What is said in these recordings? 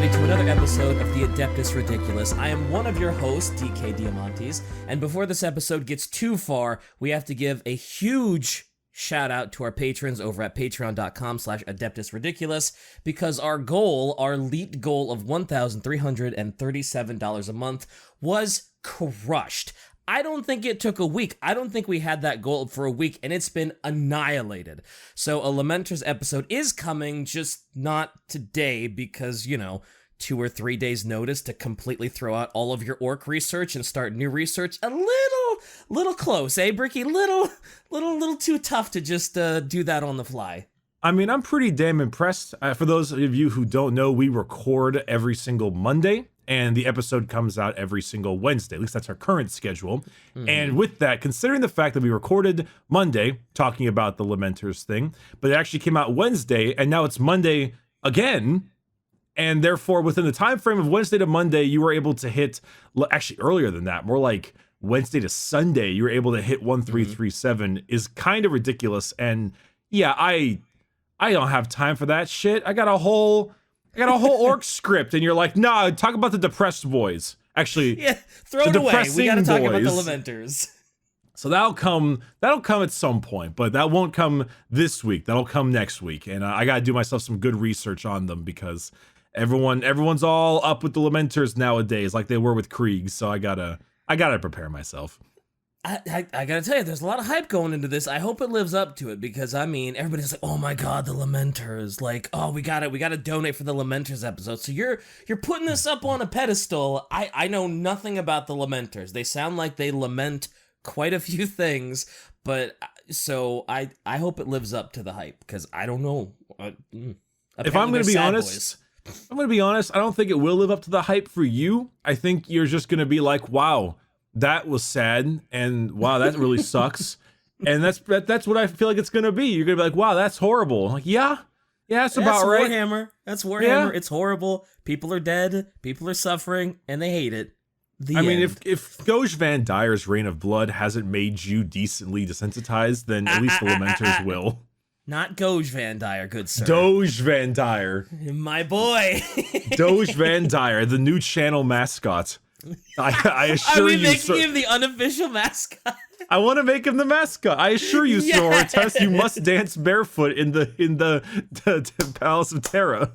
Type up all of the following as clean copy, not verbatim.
everybody, to another episode of the Adeptus Ridiculous. I am one of your hosts, DK Diamantes, and before this episode gets too far, we have to give a huge shout out to our patrons over at patreon.com/adeptusridiculous, because our elite goal of $1,337 a month was crushed. I don't think it took a week. I don't think we had that goal for a week, and it's been annihilated. So a Lamenters episode is coming, just not today, because, 2 or 3 days notice to completely throw out all of your orc research and start new research. A little close, eh, Bricky? Little too tough to just do that on the fly. I mean, I'm pretty damn impressed. For those of you who don't know, we record every single Monday, and the episode comes out every single Wednesday. At least that's our current schedule. Mm-hmm. And with that, considering the fact that we recorded Monday talking about the Lamenters thing, but it actually came out Wednesday, and now it's Monday again, and therefore within the time frame of Wednesday to Monday, you were able to hit, actually earlier than that, more like Wednesday to Sunday, you were able to hit 1337 is kind of ridiculous. And yeah, I don't have time for that shit. I got a whole orc script, and you're like, nah, talk about the depressed boys. Actually, yeah, throw it away. We gotta talk about the Lamenters. So that'll come at some point, but that won't come this week. That'll come next week, and I gotta do myself some good research on them, because everyone's all up with the Lamenters nowadays, like they were with Krieg. So I gotta prepare myself. I gotta tell you, there's a lot of hype going into this. I hope it lives up to it, because everybody's like, oh my god, the Lamenters, like, oh, we gotta donate for the Lamenters episode. So you're putting this up on a pedestal. I know nothing about the Lamenters. They sound like they lament quite a few things, but so I hope it lives up to the hype, because I don't know. If I'm gonna be honest, I don't think it will live up to the hype for you. I think you're just gonna be like, wow, that was sad, and wow, that really sucks. And that's what I feel like it's gonna be. You're gonna be like, wow, that's horrible. Like, yeah, that's about right. That's Warhammer. Yeah. It's horrible. People are dead. People are suffering, and they hate it. I mean, if Doge Van Dyer's Reign of Blood hasn't made you decently desensitized, then at least the Lamenters will. Not Doge Van Dyer, good sir. Doge Van Dyer. My boy. Doge Van Dyer, the new channel mascot. I assure you. Are we making him the unofficial mascot? I want to make him the mascot. I assure you, Sir Ortes, you must dance barefoot in the Palace of Terra.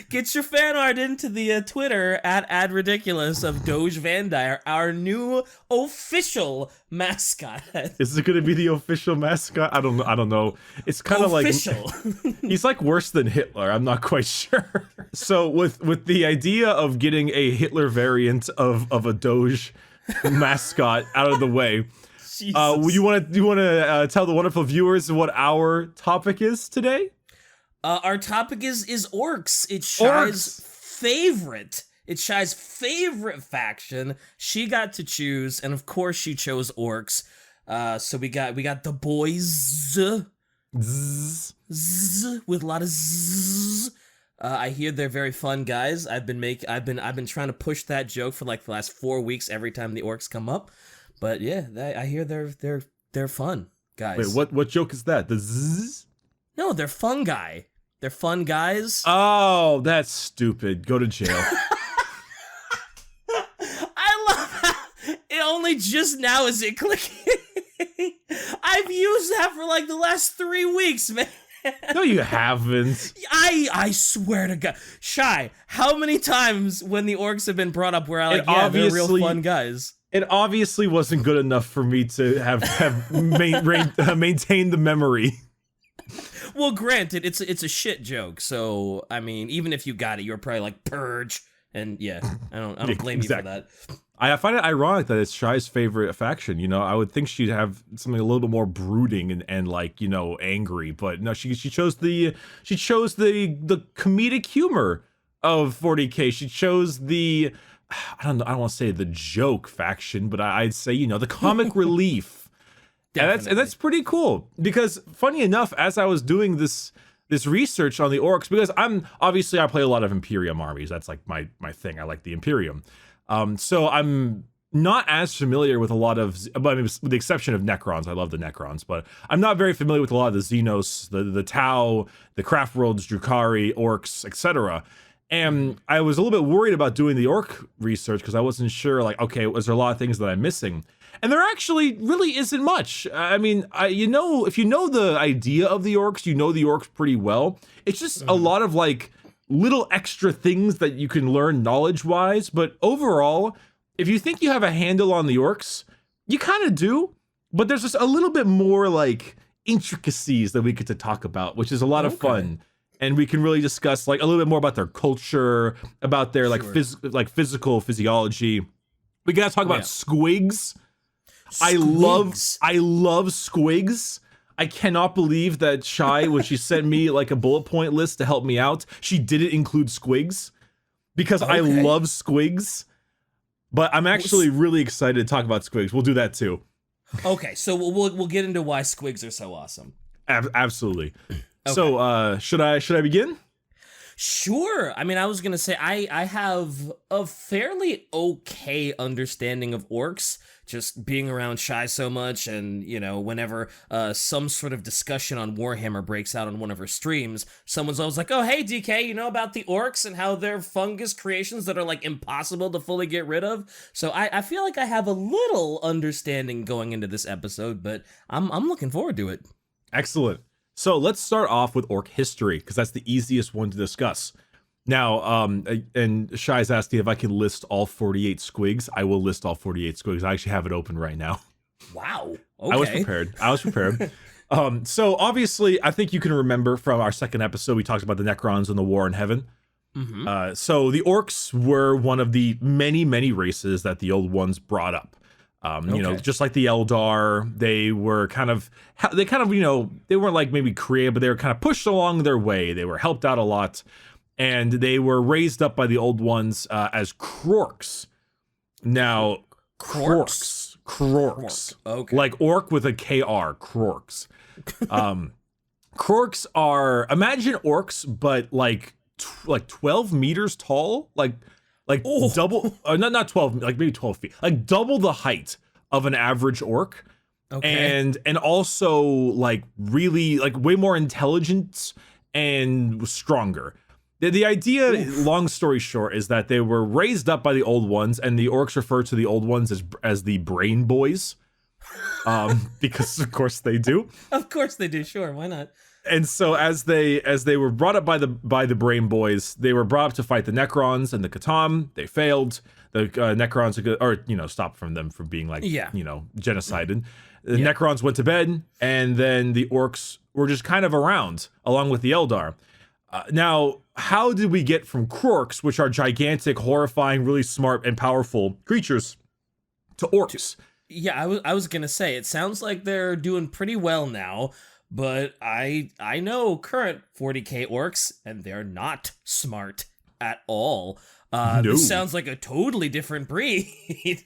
Get your fan art into the Twitter at @adridiculous of Doge Van Dyer, our new official mascot. Is it going to be the official mascot? I don't know. It's kind of like he's like worse than Hitler. I'm not quite sure. So with the idea of getting a Hitler variant of a Doge mascot out of the way, you want to tell the wonderful viewers what our topic is today? Our topic is Orcs. It's Shai's favorite. It's Shai's favorite faction. She got to choose, and of course she chose Orcs. So we got the boys z with a lot of zzz. I hear they're very fun guys. I've been trying to push that joke for like the last 4 weeks every time the Orcs come up. But yeah, I hear they're fun guys. Wait, what joke is that? The zzz? No, they're fungi. They're fun guys. Oh, that's stupid. Go to jail. I love how it only just now is it clicking. I've used that for like the last 3 weeks, man. No, you haven't. I swear to God. Shai, how many times when the Orcs have been brought up where I like, yeah, they're real fun guys? It obviously wasn't good enough for me to have maintained the memory. Well, granted, it's a shit joke, so I mean, even if you got it, you're probably like purge, and yeah, I don't blame you for that. I find it ironic that it's Shai's favorite faction. I would think she'd have something a little bit more brooding and like angry, but no, she chose the comedic humor of 40k. She chose the I don't want to say the joke faction, but I'd say the comic relief. And that's pretty cool, because funny enough, as I was doing this research on the Orcs, because I play a lot of Imperium armies. That's like my thing. I like the Imperium. So I'm not as familiar with a lot of, but I mean, with the exception of Necrons. I love the Necrons, but I'm not very familiar with a lot of the Xenos, the Tau, the Craft Worlds, Drukhari, Orcs, etc. And I was a little bit worried about doing the Orc research because I wasn't sure, like, okay, was there a lot of things that I'm missing? And there actually really isn't much. I mean, if you know the idea of the Orcs, you know the Orcs pretty well. It's just a lot of like little extra things that you can learn knowledge-wise. But overall, if you think you have a handle on the Orcs, you kind of do. But there's just a little bit more like intricacies that we get to talk about, which is a lot of fun. And we can really discuss like a little bit more about their culture, about their like physical physiology. We gotta talk about squigs. I love squigs. I cannot believe that Shai, when she sent me like a bullet point list to help me out, she didn't include squigs because I love squigs. But I'm actually really excited to talk about squigs. We'll do that too. Okay, so we'll get into why squigs are so awesome. Absolutely. Okay. So should I begin? Sure. I mean, I was gonna say I have a fairly okay understanding of orcs, just being around Shai so much, and you know, whenever some sort of discussion on Warhammer breaks out on one of her streams, someone's always like, "Oh, hey DK, you know about the orcs and how they're fungus creations that are like impossible to fully get rid of?" So I feel like I have a little understanding going into this episode, but I'm looking forward to it. Excellent. So let's start off with orc history, because that's the easiest one to discuss. Now, and Shai's asking if I can list all 48 squigs. I will list all 48 squigs. I actually have it open right now. Wow. Okay. I was prepared. So obviously, I think you can remember from our second episode, we talked about the Necrons and the War in Heaven. Mm-hmm. So the orcs were one of the many, many races that the old ones brought up. You know, just like the Eldar, they weren't like maybe created, but they were kind of pushed along their way. They were helped out a lot, and they were raised up by the old ones as Krorks. Now, Krorks. Okay. Like orc with a KR, Krorks. Krorks are, imagine orcs, but like 12 meters tall, like double, not 12, like maybe 12 feet, like double the height of an average orc. Okay. And also like really like way more intelligent and stronger. The idea, long story short, is that they were raised up by the old ones, and the orcs refer to the old ones as the brain boys. Because of course they do. Of course they do, sure, why not? And so as they were brought up by the Brain Boys, they were brought up to fight the Necrons and the Catan. They failed. The Necrons stopped them from being like genocided. The Necrons went to bed, and then the Orcs were just kind of around along with the Eldar. Now, how did we get from Krorks, which are gigantic, horrifying, really smart and powerful creatures, to Orcs? Yeah, I was gonna say, it sounds like they're doing pretty well now. But I know current 40k orcs, and they're not smart at all. No. This sounds like a totally different breed.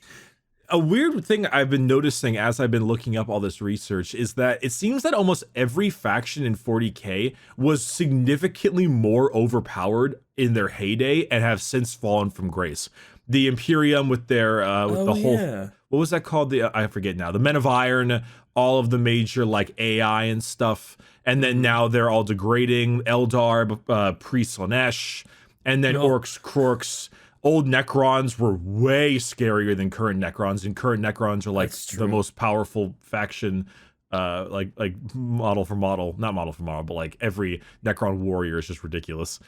A weird thing I've been noticing as I've been looking up all this research is that it seems that almost every faction in 40k was significantly more overpowered in their heyday and have since fallen from grace. The Imperium with their whole, what was that called? I forget now. The Men of Iron, all of the major like AI and stuff, and then now they're all degrading. Eldar, pre-Slanesh, and then Orcs, Krorks. Old Necrons were way scarier than current Necrons, and current Necrons are like the most powerful faction, like model for model, not model for model, but like every Necron warrior is just ridiculous.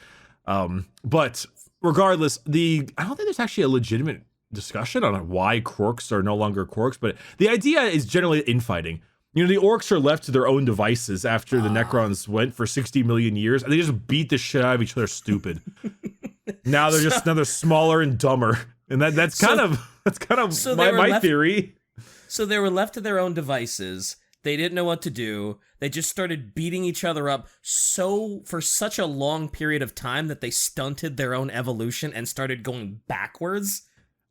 But regardless, I don't think there's actually a legitimate discussion on why Krorks are no longer Krorks, but the idea is generally infighting. You know, the Orcs are left to their own devices after the Necrons went for 60 million years, and they just beat the shit out of each other stupid. Now they're smaller and dumber, and that's kind of my theory. So they were left to their own devices. They didn't know what to do. They just started beating each other up for such a long period of time that they stunted their own evolution and started going backwards.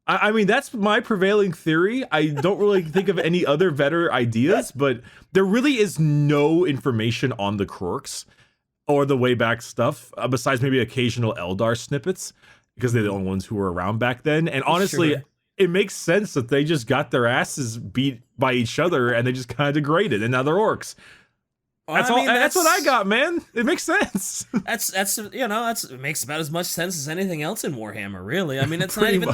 I mean, that's my prevailing theory. I don't really think of any other better ideas, but there really is no information on the Krorks or the way back stuff, besides maybe occasional Eldar snippets, because they're the only ones who were around back then. And honestly, it makes sense that they just got their asses beat by each other and they just kind of degraded, and now they're orcs. That's that's what I got, man. It makes sense. It makes about as much sense as anything else in Warhammer, really. I mean, that's not even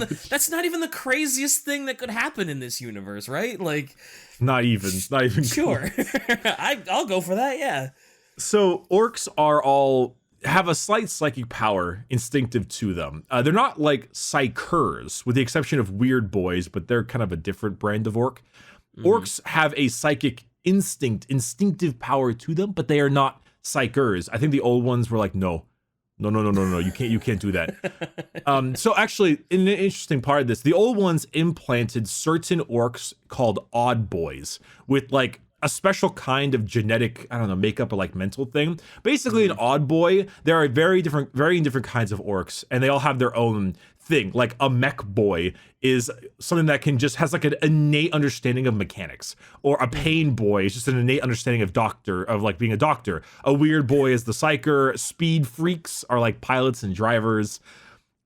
the craziest thing that could happen in this universe, right? Like, not even. Sure, I'll go for that. Yeah. So orcs have a slight psychic power instinctive to them. They're not like psychers, with the exception of weird boys, but they're kind of a different brand of orc. Orcs have a psychic instinctive power to them, but they are not psychers. I think the old ones were like, no, you can't do that. So actually, in an interesting part of this, the old ones implanted certain orcs called odd boys with like a special kind of genetic, makeup or like mental thing. Basically, an odd boy, there are very different kinds of orcs, and they all have their own thing. Like a mech boy is something that has like an innate understanding of mechanics, or a pain boy is just an innate understanding of like being a doctor. A weird boy is the psyker. Speed freaks are like pilots and drivers.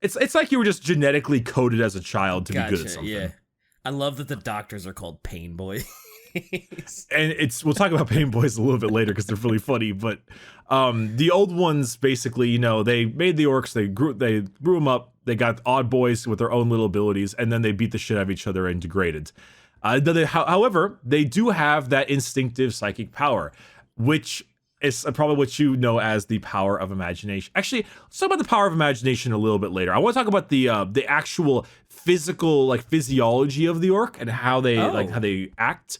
It's like you were just genetically coded as a child to be good at something. Yeah. I love that the doctors are called pain boy. And we'll talk about pain boys a little bit later because they're really funny, but the old ones basically, they made the orcs, they grew them up, they got odd boys with their own little abilities, and then they beat the shit out of each other and degraded. However, they do have that instinctive psychic power, which is probably what you know as the power of imagination. Actually, let's talk about the power of imagination a little bit later. I want to talk about the actual physical, like, physiology of the orc and how they how they act.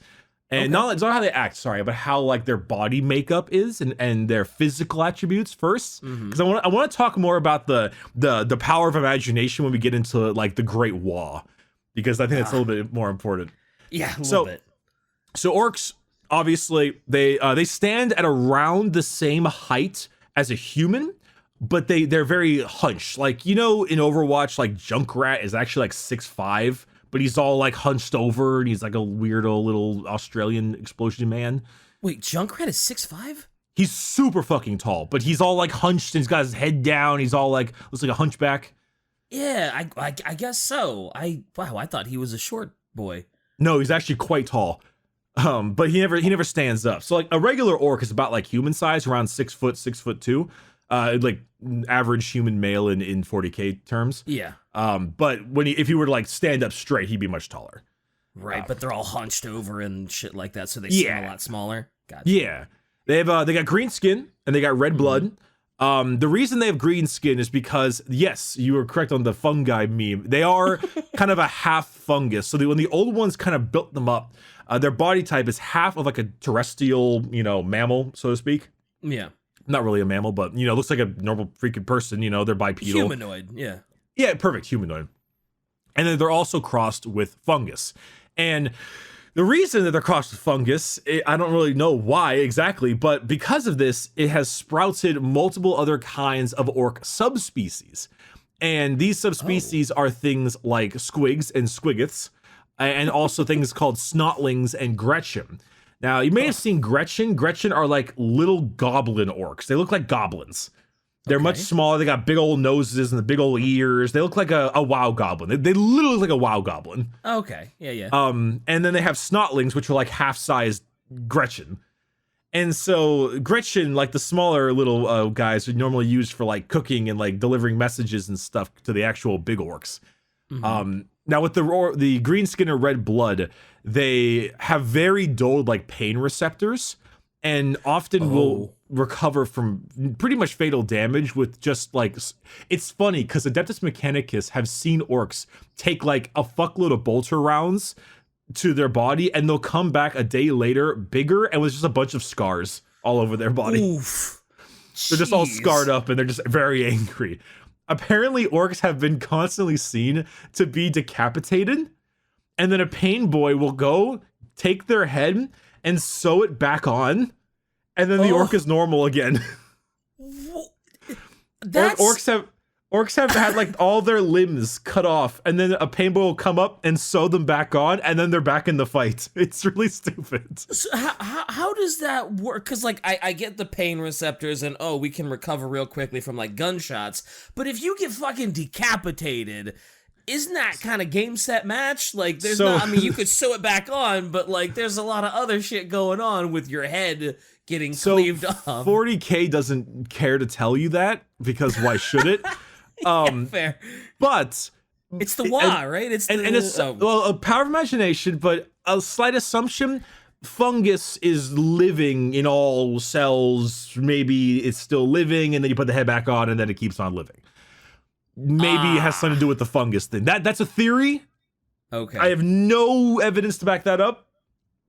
And not how they act, but how like their body makeup is and their physical attributes first. Because I want to talk more about the power of imagination when we get into like the Great War, because I think that's a little bit more important. Yeah, a little bit. So orcs, obviously, they stand at around the same height as a human, but they're very hunched. Like, in Overwatch, like Junkrat is actually like 6'5", but he's all like hunched over and he's like a weirdo little Australian explosion man. Wait, Junkrat is 6'5"? He's super fucking tall, but he's all like hunched and he's got his head down. He's all like, looks like a hunchback. Yeah, I guess so. I thought he was a short boy. No, he's actually quite tall. But he never stands up. So like a regular orc is about like human size, around 6 foot, 6'2", like average human male in 40k terms. Yeah. But if you were to like stand up straight, he'd be much taller. Right, but they're all hunched over and shit like that, so they seem a lot smaller. Gotcha. Yeah. They got green skin and they got red blood. The reason they have green skin is because, yes, you were correct on the fungi meme. They are kind of a half fungus. So when the old ones kind of built them up, their body type is half of like a terrestrial, mammal, so to speak. Yeah. Not really a mammal, but, looks like a normal freaking person, they're bipedal. Humanoid, yeah. Yeah, perfect, humanoid. And then they're also crossed with fungus. And the reason that they're crossed with fungus, I don't really know why exactly, but because of this, it has sprouted multiple other kinds of orc subspecies. And these subspecies are things like squigs and squiggoths, and also things called snotlings and Gretchen. Now, you may have seen Gretchen. Gretchen are like little goblin orcs. They look like goblins. They're much smaller. They got big old noses and the big old ears. They look like a WoW goblin. They literally look like a WoW goblin. Okay, yeah. And then they have snotlings, which are like half-sized Gretchen. And so Gretchen, like the smaller little guys, are normally used for like cooking and like delivering messages and stuff to the actual big orcs. Now with the green skin or red blood, they have very dull like pain receptors, and often will recover from pretty much fatal damage with just like, it's funny because Adeptus Mechanicus have seen orcs take like a fuckload of bolter rounds to their body, and they'll come back a day later bigger and with just a bunch of scars all over their body. Oof. They're just all scarred up and they're just very angry. Apparently orcs have been constantly seen to be decapitated, and then a pain boy will go take their head and sew it back on, and then the orc is normal again. Orcs have had like all their limbs cut off, and then a pain boy will come up and sew them back on, and then they're back in the fight. It's really stupid. So how does that work? Because like I get the pain receptors and we can recover real quickly from like gunshots, but if you get fucking decapitated, isn't that kind of game set match? Like, there's not, I mean, you could sew it back on, but like, there's a lot of other shit going on with your head getting cleaved off. 40k doesn't care to tell you that, because why should it? Fair. But it's the wah, right? It's well, a power of imagination, but a slight assumption. Fungus is living in all cells. Maybe it's still living, and then you put the head back on, and then it keeps on living. Maybe it has something to do with the fungus thing. That's a theory. Okay. I have no evidence to back that up,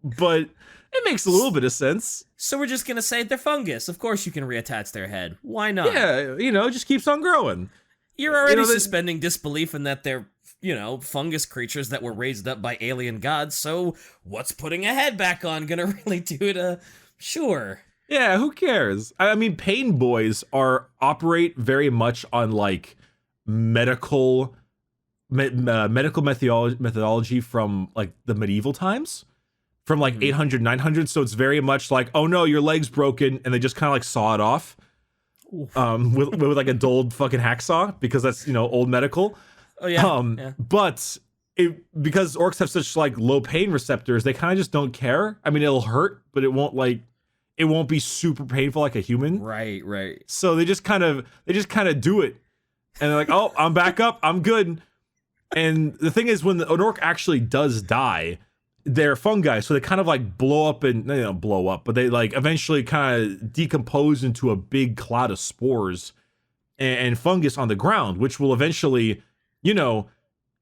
but it makes a little bit of sense. So we're just gonna say they're fungus. Of course you can reattach their head. Why not? Yeah, it just keeps on growing. You're already suspending disbelief in that they're, fungus creatures that were raised up by alien gods, so what's putting a head back on gonna really do to... Sure. Yeah, who cares? I mean, pain boys operate very much on, like, medical methodology from, like, the medieval times. From, like, 800, 900, so it's very much like, oh no, your leg's broken, and they just kind of, like, saw it off. With like a dulled fucking hacksaw, because that's, old medical. Oh yeah. But because orcs have such like low pain receptors, they kind of just don't care. I mean, it'll hurt, but it won't be super painful like a human. Right. So they just kind of do it, and they're like, oh, I'm back up, I'm good. And the thing is, when an orc actually does die, they're fungi, so they kind of like blow up, and they don't blow up, but they like eventually kind of decompose into a big cloud of spores and fungus on the ground, which will eventually,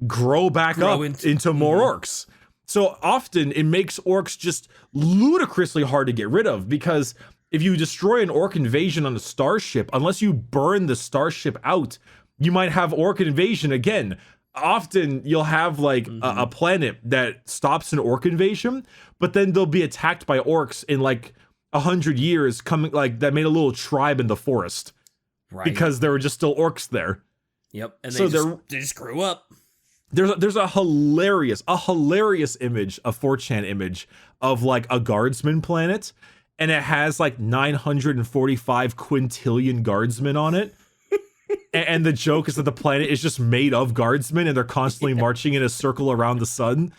grow back up into more orcs. So often it makes orcs just ludicrously hard to get rid of, because if you destroy an orc invasion on a starship, unless you burn the starship out, you might have orc invasion again. Often you'll have like a planet that stops an orc invasion, but then they'll be attacked by orcs in like 100 years, coming like that made a little tribe in the forest, right? Because there were just still orcs there. Yep, and they just grew up. There's a hilarious image, a 4chan image of like a guardsman planet, and it has like 945 quintillion guardsmen on it. And the joke is that the planet is just made of guardsmen, and they're constantly marching in a circle around the sun.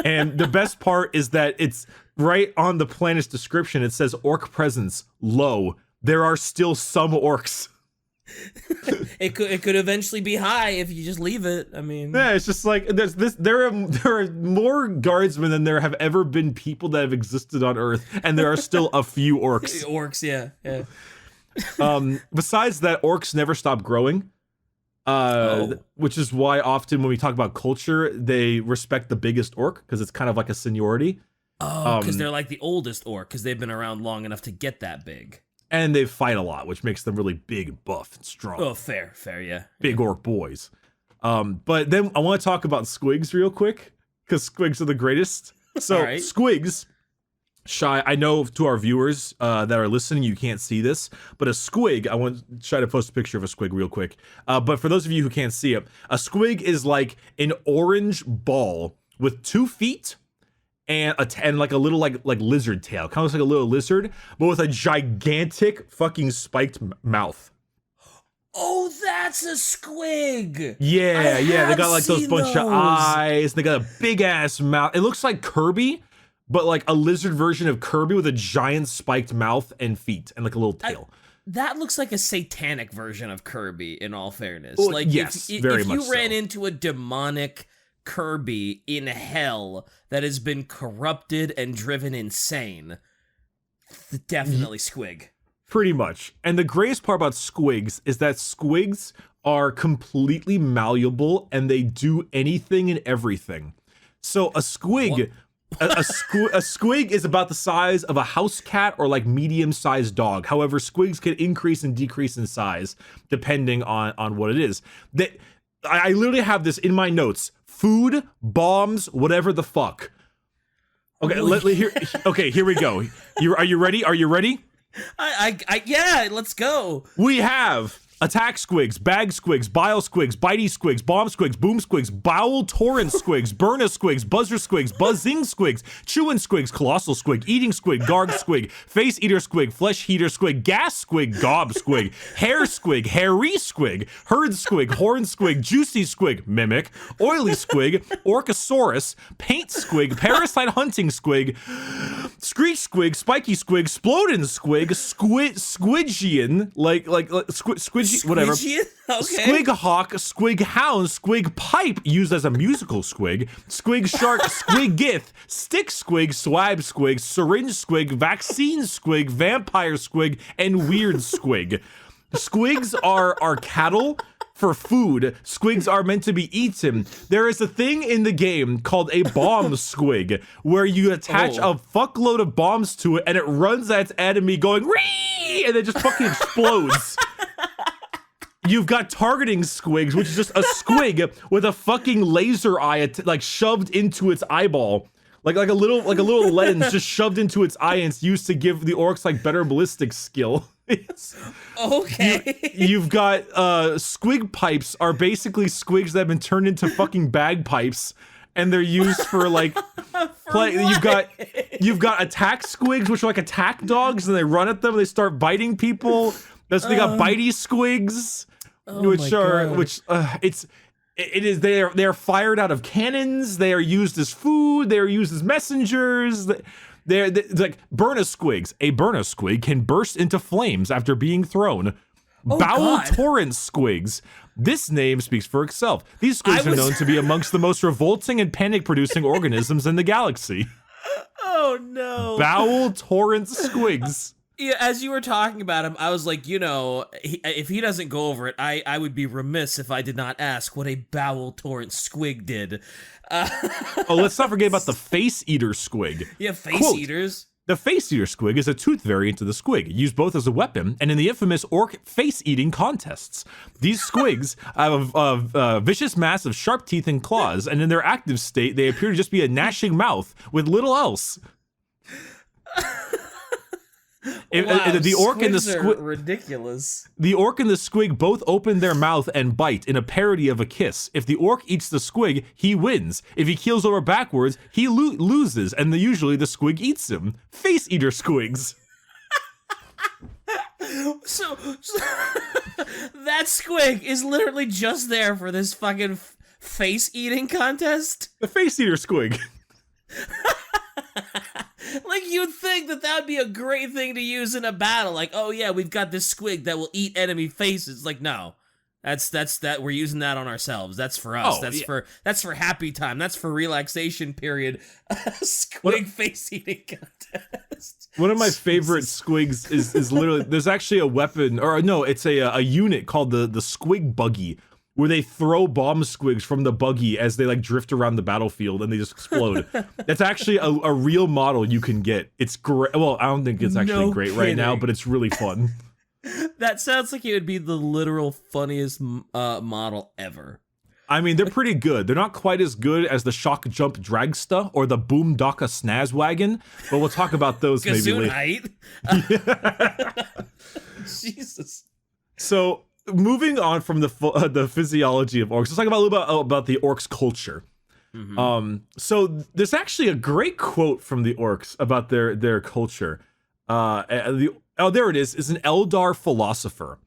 And the best part is that it's right on the planet's description. It says orc presence low. There are still some orcs. It could eventually be high if you just leave it. I mean, yeah, it's just like there are more guardsmen than there have ever been people that have existed on Earth, and there are still a few orcs. Orcs, yeah. Besides that, orcs never stop growing, which is why often when we talk about culture, they respect the biggest orc, because it's kind of like a seniority. Oh, because they're like the oldest orc, because they've been around long enough to get that big. And they fight a lot, which makes them really big, buff, and strong. Oh, fair, yeah. Big orc boys. But then I want to talk about squigs real quick, because squigs are the greatest. So right. Squigs... Shy, I know to our viewers that are listening, you can't see this, but a squig, I want Shy to post a picture of a squig real quick. But for those of you who can't see it, a squig is like an orange ball with 2 feet and like a little like lizard tail, kind of looks like a little lizard, but with a gigantic fucking spiked mouth. Oh, that's a squig. Yeah, they got like those bunch of eyes. They got a big ass mouth. It looks like Kirby, but like a lizard version of Kirby with a giant spiked mouth and feet and like a little tail. That looks like a satanic version of Kirby, in all fairness. Well, like, yes, if very you much ran so. into a demonic Kirby in hell that has been corrupted and driven insane, definitely Squig. Pretty much. And the greatest part about squigs is that squigs are completely malleable, and they do anything and everything. So a squig... a squig is about the size of a house cat or like medium-sized dog. However, squigs can increase and decrease in size depending on what it is. I literally have this in my notes. Food, bombs, whatever the fuck. Okay, here we go. Are you ready? Yeah, let's go. We have Attack squigs, bag squigs, bile squigs, bitey squigs, bomb squigs, boom squigs, bowel torrent squigs, burna squigs, buzzer squigs, buzzing squigs, chewing squigs, colossal squig, eating squig, garg squig, face eater squig, flesh heater squig, gas squig, gob squig, hair squig, hairy squig, herd squig, horn squig, juicy squig, mimic, oily squig, orcosaurus, paint squig, parasite hunting squig, screech squig, spiky squig, splodin squig, squidgian, squidgy, whatever. Okay. Squig hawk, squig hound, squig pipe used as a musical squig, squig shark, squig gith, stick squig, swab squig, syringe squig, vaccine squig, vampire squig, and weird squig. Squigs are cattle for food. Squigs are meant to be eaten. There is a thing in the game called a bomb squig where you attach a fuckload of bombs to it and it runs at its enemy going "Ree!" and it just fucking explodes. You've got targeting squigs, which is just a squig with a fucking laser eye shoved into its eyeball. Like a little lens just shoved into its eye, and it's used to give the orcs better ballistic skill. Okay. You've got squig pipes are basically squigs that have been turned into fucking bagpipes, and they're used for play. You've got attack squigs, which are like attack dogs, and they run at them and they start biting people. They got bitey squigs, they are fired out of cannons. They are used as food. They are used as messengers. They're like burna squigs. A burna squig can burst into flames after being thrown. Bowel torrent squigs. This name speaks for itself. These squigs are known to be amongst the most revolting and panic-producing organisms in the galaxy. Oh no! Bowel torrent squigs. Yeah, as you were talking about him, I was like, if he doesn't go over it, I would be remiss if I did not ask what a bowel torrent squig did. Let's not forget about the face eater squig. Yeah, face eaters. The face eater squig is a tooth variant of the squig, used both as a weapon and in the infamous orc face-eating contests. These squigs have a vicious mass of sharp teeth and claws, and in their active state, they appear to just be a gnashing mouth with little else. The orc and the squig, ridiculous. The orc and the squig both open their mouth and bite in a parody of a kiss. If the orc eats the squig, he wins. If he keels over backwards, he loses, and usually the squig eats him. Face eater squigs. So that squig is literally just there for this fucking face eating contest. The face eater squig. Like, you'd think that would be a great thing to use in a battle. Like, oh yeah, we've got this squig that will eat enemy faces. Like, no, that's we're using that on ourselves. That's for us. That's for happy time. That's for relaxation period. Squig face eating contest. One of my favorite squigs is literally, there's actually a weapon, or no, it's a unit called the squig buggy, where they throw bomb squigs from the buggy as they drift around the battlefield and they just explode. That's actually a real model you can get. It's great. Well, I don't think it's actually great right now, but it's really fun. That sounds like it would be the literal funniest model ever. I mean, they're pretty good. They're not quite as good as the Shock Jump Dragsta or the Boom Daka Snaz Wagon, but we'll talk about those maybe later. Jesus. So, moving on from the physiology of orcs, let's talk about the orcs culture. Mm-hmm. So there's actually a great quote from the orcs about their culture. There it is. It's an Eldar philosopher.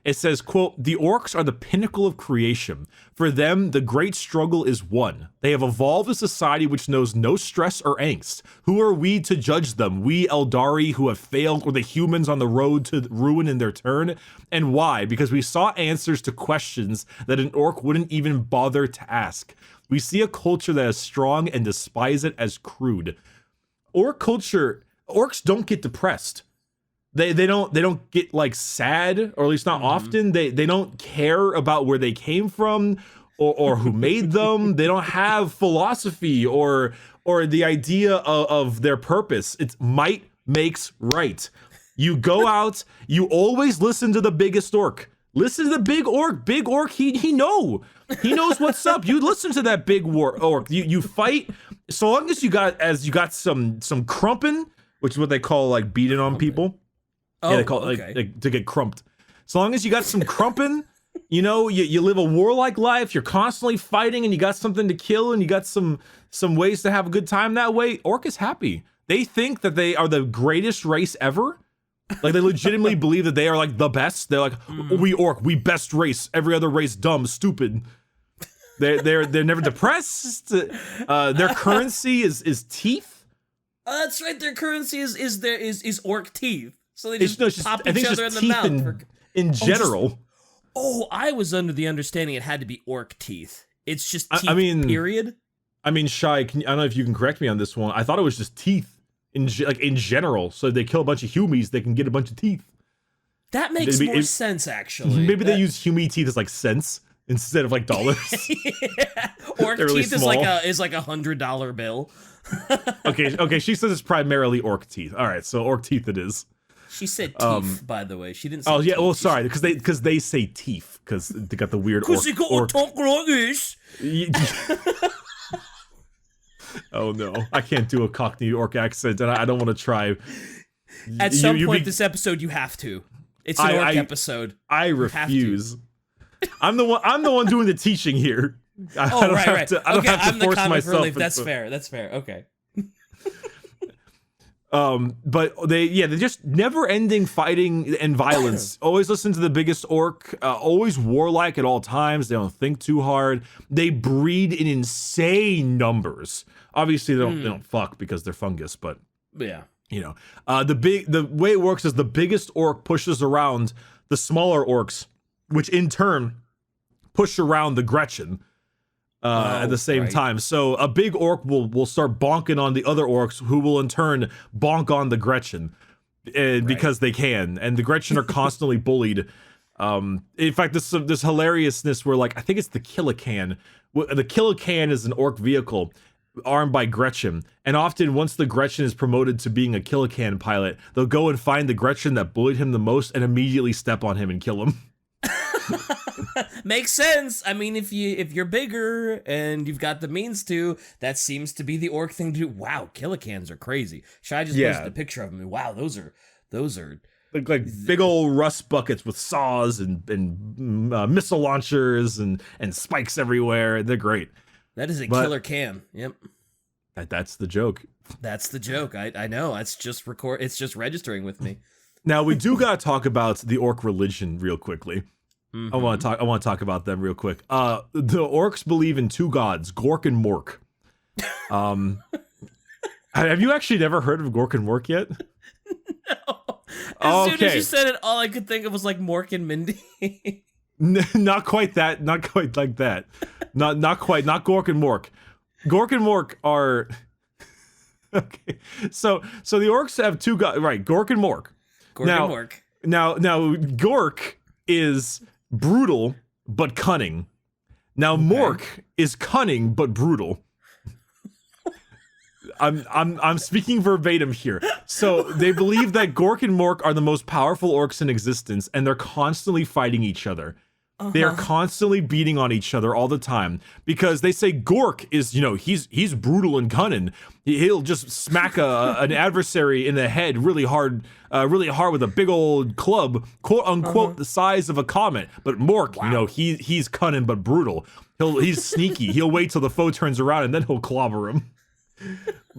It says, quote, "The orcs are the pinnacle of creation. For them, the great struggle is won. They have evolved a society which knows no stress or angst. Who are we to judge them? We Eldari who have failed, or the humans on the road to ruin in their turn? And why? Because we sought answers to questions that an orc wouldn't even bother to ask. We see a culture that is strong and despise it as crude." Orcs don't get depressed. They don't get sad, or at least not often. They don't care about where they came from or who made them. They don't have philosophy or the idea of their purpose. It's might makes right. You go out, you always listen to the biggest orc. Listen to the big orc. Big orc, he knows what's up. You listen to that big orc. You fight, so long as you got some crumping, which is what they call beating on people. Yeah, they call it to get crumped. So long as you got some crumpin', you know, you live a warlike life, you're constantly fighting, and you got something to kill, and you got some ways to have a good time that way, Orc is happy. They think that they are the greatest race ever. Like, they legitimately believe that they are, like, the best. They're like, we Orc, we best race. Every other race, dumb, stupid. They're never depressed. Their currency is teeth. That's right. Their currency is orc teeth. So they just pop I think each other in the mouth. In general. I was under the understanding it had to be orc teeth. It's just teeth, period. I mean, Shai, I don't know if you can correct me on this one. I thought it was just teeth in general. So if they kill a bunch of humies, they can get a bunch of teeth. That makes more sense, actually. Maybe they use humi teeth as like cents instead of like dollars. Yeah. Orc really teeth small. is like $100 bill. Okay. She says it's primarily orc teeth. All right, so orc teeth it is. She said teeth, by the way. She didn't say Oh, yeah, teeth. well, sorry, because they say teeth, because they got the weird Because they got talk like this. Oh, no. I can't do a Cockney orc accent, and I don't want to try. At some point this episode, you have to. It's an orc episode. I refuse. I'm the one doing the teaching here. I don't have to force myself. Relief. That's fair. Okay. But they're just never-ending fighting and violence. Always listen to the biggest orc. Always warlike at all times. They don't think too hard. They breed in insane numbers. Obviously, they don't fuck because they're fungus. But yeah, you know, the way it works is the biggest orc pushes around the smaller orcs, which in turn push around the Gretchen. At the same time. So a big orc will start bonking on the other orcs, who will in turn bonk on the Gretchen because they can. And the Gretchen are constantly bullied. In fact, this hilariousness where, like, I think it's the Killacan. The Killacan is an orc vehicle armed by Gretchen. And often once the Gretchen is promoted to being a Killacan pilot, they'll go and find the Gretchen that bullied him the most and immediately step on him and kill him. Makes sense. I mean, if you're bigger and you've got the means to, that seems to be the orc thing to do. Wow, Killacans are crazy. Should I just post a picture of them? Wow, those are look like big old rust buckets with saws and missile launchers and spikes everywhere. They're great. That is a killer can. Yep. That's the joke. That's the joke. I know. It's just registering with me. Now we do gotta talk about the Orc Religion real quickly. Mm-hmm. I want to talk about them real quick. The Orcs believe in two gods, Gork and Mork. Have you actually never heard of Gork and Mork yet? No. As soon as you said it, all I could think of was like Mork and Mindy. Not quite that. Not quite like that. Not quite. Not Gork and Mork. Gork and Mork are okay. So the Orcs have two gods, right? Gork and Mork. And Mork. Now Gork is brutal but cunning. Now Mork is cunning but brutal. I'm speaking verbatim here. So they believe that Gork and Mork are the most powerful orcs in existence, and they're constantly fighting each other. They are constantly beating on each other all the time because they say Gork is, he's brutal and cunning. He'll just smack an adversary in the head really hard with a big old club, quote unquote, the size of a comet. But Mork, he's cunning but brutal. He's sneaky. He'll wait till the foe turns around and then he'll clobber him.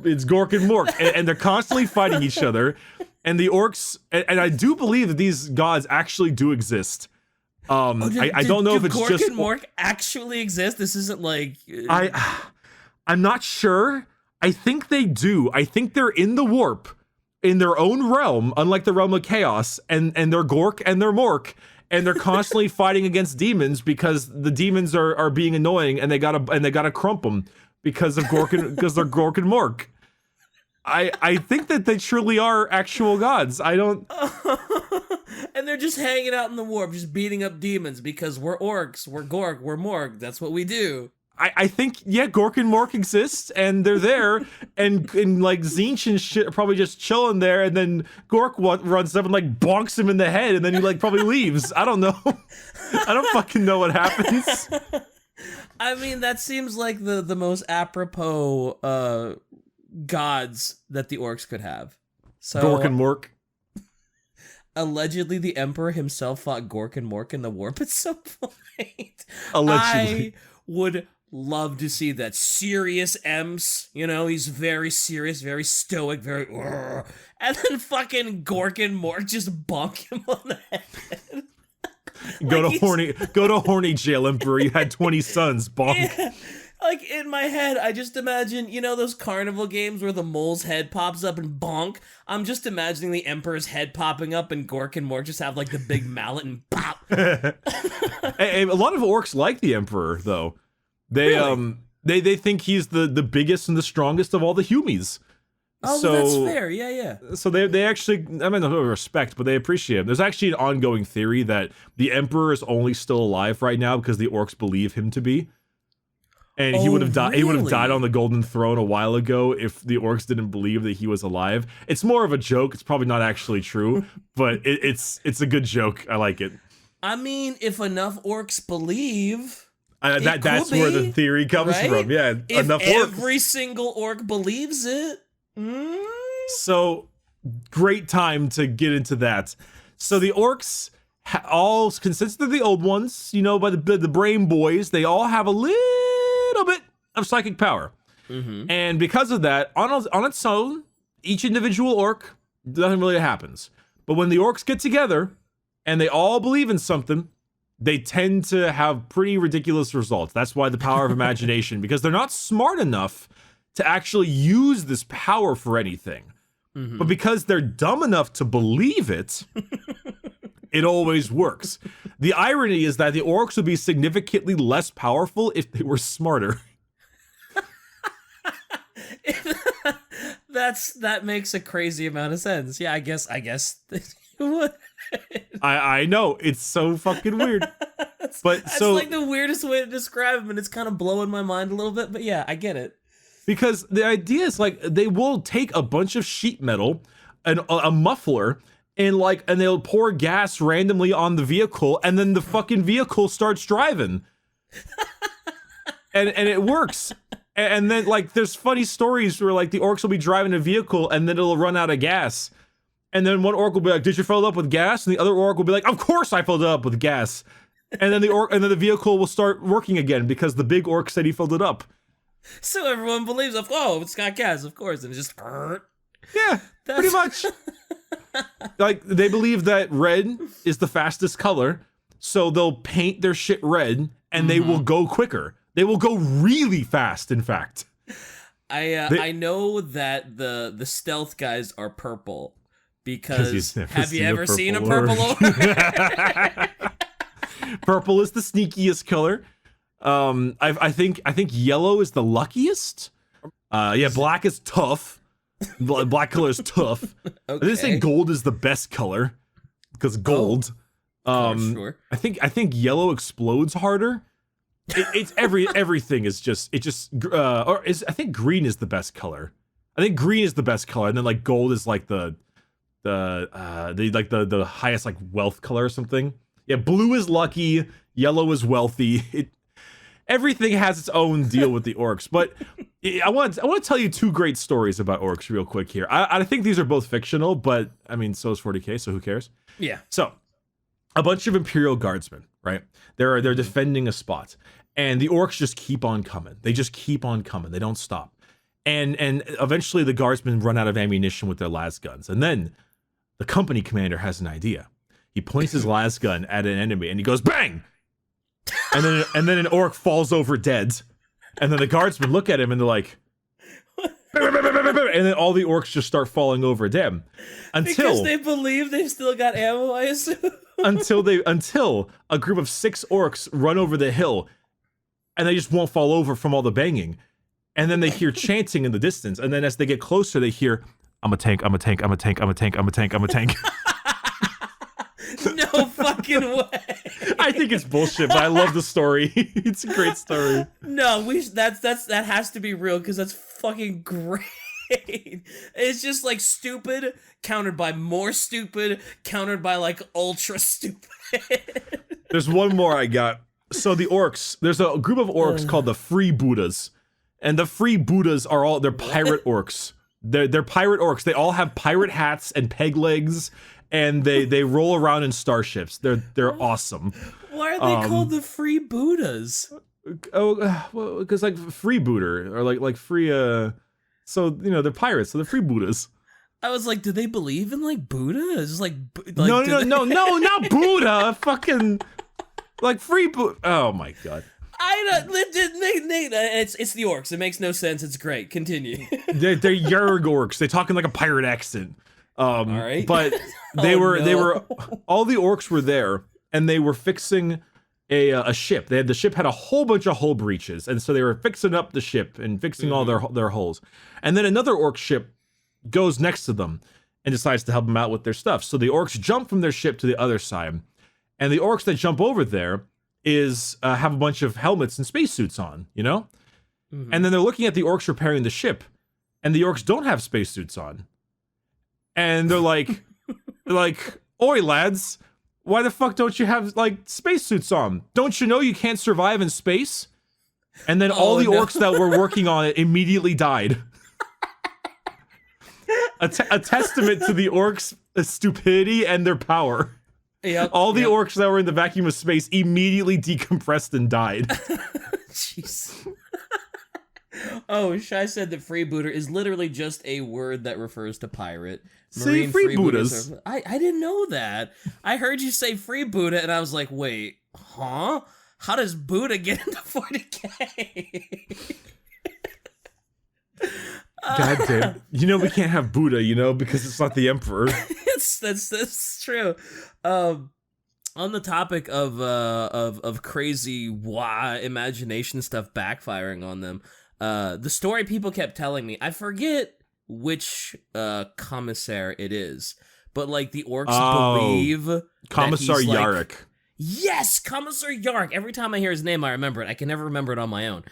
It's Gork and Mork, and they're constantly fighting each other. And the orcs, and I do believe that these gods actually do exist. I don't know if it's Gork just and Mork actually exist. This isn't like I'm not sure. I think they do. I think they're in the warp, in their own realm, unlike the realm of chaos, and they're Gork and they're Mork, and they're constantly fighting against demons because the demons are being annoying, and they gotta crump them because they're Gork and Mork. I think that they truly are actual gods. I don't. And they're just hanging out in the warp, just beating up demons because we're orcs, we're Gork, we're Mork. That's what we do. I think, Gork and Mork exist, and they're there, and like Zinch and shit are probably just chilling there, and then Gork runs up and like bonks him in the head, and then he like probably leaves. I don't know. I don't fucking know what happens. I mean, that seems like the most apropos gods that the orcs could have. So Gork and Mork. Allegedly, the Emperor himself fought Gork and Mork in the war, but so point. Allegedly. I would love to see that. Serious Ems, you know, he's very serious, very stoic, very... And then fucking Gork and Mork just bonk him on the head. Go to horny jail, Emperor. You had 20 sons, bonk. Yeah. Like, in my head, I just imagine, you know, those carnival games where the mole's head pops up and bonk? I'm just imagining the Emperor's head popping up and Gork and Mork just have, like, the big mallet and pop. A lot of orcs like the Emperor, though. They Really? they think he's the biggest and the strongest of all the humies. Oh, So- well, that's fair. Yeah. So they actually, I mean, no respect, but they appreciate him. There's actually an ongoing theory that the Emperor is only still alive right now because the orcs believe him to be. And he Oh, would have died. He would have really? died on the Golden Throne a while ago if the orcs didn't believe that he was alive. It's more of a joke. It's probably not actually true, but it's a good joke. I like it. I mean, if enough orcs believe... That's could where be, the theory comes right? from. Yeah, If enough orcs. every single orc believes it... So great time to get into that. So the orcs all consistent of the old ones, you know, by the brain boys. They all have a little bit of psychic power, and because of that, on its own, each individual orc, nothing really happens. But when the orcs get together and they all believe in something, they tend to have pretty ridiculous results. That's why the power of imagination, because they're not smart enough to actually use this power for anything. But because they're dumb enough to believe it, it always works. The irony is that the orcs would be significantly less powerful if they were smarter. That makes a crazy amount of sense. Yeah, I guess would. I know, it's so fucking weird. But That's so like the weirdest way to describe him, and it's kind of blowing my mind a little bit. But yeah, I get it. because the idea is like they will take a bunch of sheet metal and a muffler and they'll pour gas randomly on the vehicle, and then the fucking vehicle starts driving. and it works. And then like there's funny stories where like the orcs will be driving a vehicle and then it'll run out of gas. And then one orc will be like, "Did you fill it up with gas?" And the other orc will be like, "Of course I filled it up with gas." And then the vehicle will start working again because the big orc said he filled it up. So everyone believes, it's got gas, of course, and it just. Yeah, pretty much. Like they believe that red is the fastest color, so they'll paint their shit red and they will go quicker. They will go really fast, in fact. I know that the stealth guys are purple because have you ever seen a purple orc? Purple is the sneakiest color. I think yellow is the luckiest. Black is tough. Black color is tough. Okay. I didn't say gold is the best color because gold. Sure. I think yellow explodes harder. It's everything is just I think green is the best color. I think green is the best color, and then like gold is like the highest like wealth color or something. Yeah, blue is lucky, yellow is wealthy. Everything has its own deal with the orcs. But I want to tell you two great stories about orcs real quick here. I think these are both fictional, but I mean, so is 40k, so who cares? Yeah. So, a bunch of Imperial guardsmen, right? They're defending a spot, and the orcs just keep on coming. They just keep on coming. They don't stop. And eventually the guardsmen run out of ammunition with their las guns. And then the company commander has an idea. He points his las gun at an enemy and he goes, bang! And then an orc falls over dead. And then the guardsmen look at him and they're like, and then all the orcs just start falling over dead. Because they believe they've still got ammo, I assume. until a group of 6 orcs run over the hill and they just won't fall over from all the banging. And then they hear chanting in the distance. And then as they get closer, they hear, I'm a tank, I'm a tank, I'm a tank, I'm a tank, I'm a tank, I'm a tank. No fucking way. I think it's bullshit, but I love the story. It's a great story. No, that has to be real because that's fucking great. It's just like stupid, countered by more stupid, countered by like ultra stupid. There's one more I got. So the orcs, there's a group of orcs called the Free Buddhas. And the Free Buddhas they're pirate orcs. They're pirate orcs. They all have pirate hats and peg legs. and they roll around in starships. They're awesome. Why are they called the freebooters? Oh, well, because like freebooter or like free. So they're pirates, so they're freebooters. I was like, do they believe in like Buddha? It's just like no, not Buddha. Fucking like free Buddha. Oh my god. I don't. Nate, it's the Orcs. It makes no sense. It's great. Continue. they're Yerg Orcs. They talk in like a pirate accent. All right. But they were all the Orcs were there, and they were fixing a ship. The ship had a whole bunch of hull breaches, and so they were fixing up the ship and fixing all their holes. And then another Orc ship goes next to them and decides to help them out with their stuff. So the Orcs jump from their ship to the other side, and the Orcs that jump over there have a bunch of helmets and spacesuits on, and then they're looking at the Orcs repairing the ship, and the Orcs don't have spacesuits on, and they're like, "Oi, lads, why the fuck don't you have like spacesuits on? Don't you know you can't survive in space?" And then all the Orcs that were working on it immediately died. A testament to the Orcs' stupidity and their power. Yep, all the Orcs that were in the vacuum of space immediately decompressed and died. Jeez. Oh, Shai said that freebooter is literally just a word that refers to pirate. See, freebooters. I didn't know that. I heard you say freebooter, and I was like, wait, huh? How does Buddha get into 40k? God damn. We can't have Buddha, because it's not the emperor. That's true. On the topic of crazy imagination stuff backfiring on them, the story people kept telling me, I forget which commissar it is, but like the Orcs believe Commissar Yarrick. Yes, Commissar Yarrick. Every time I hear his name, I remember it. I can never remember it on my own.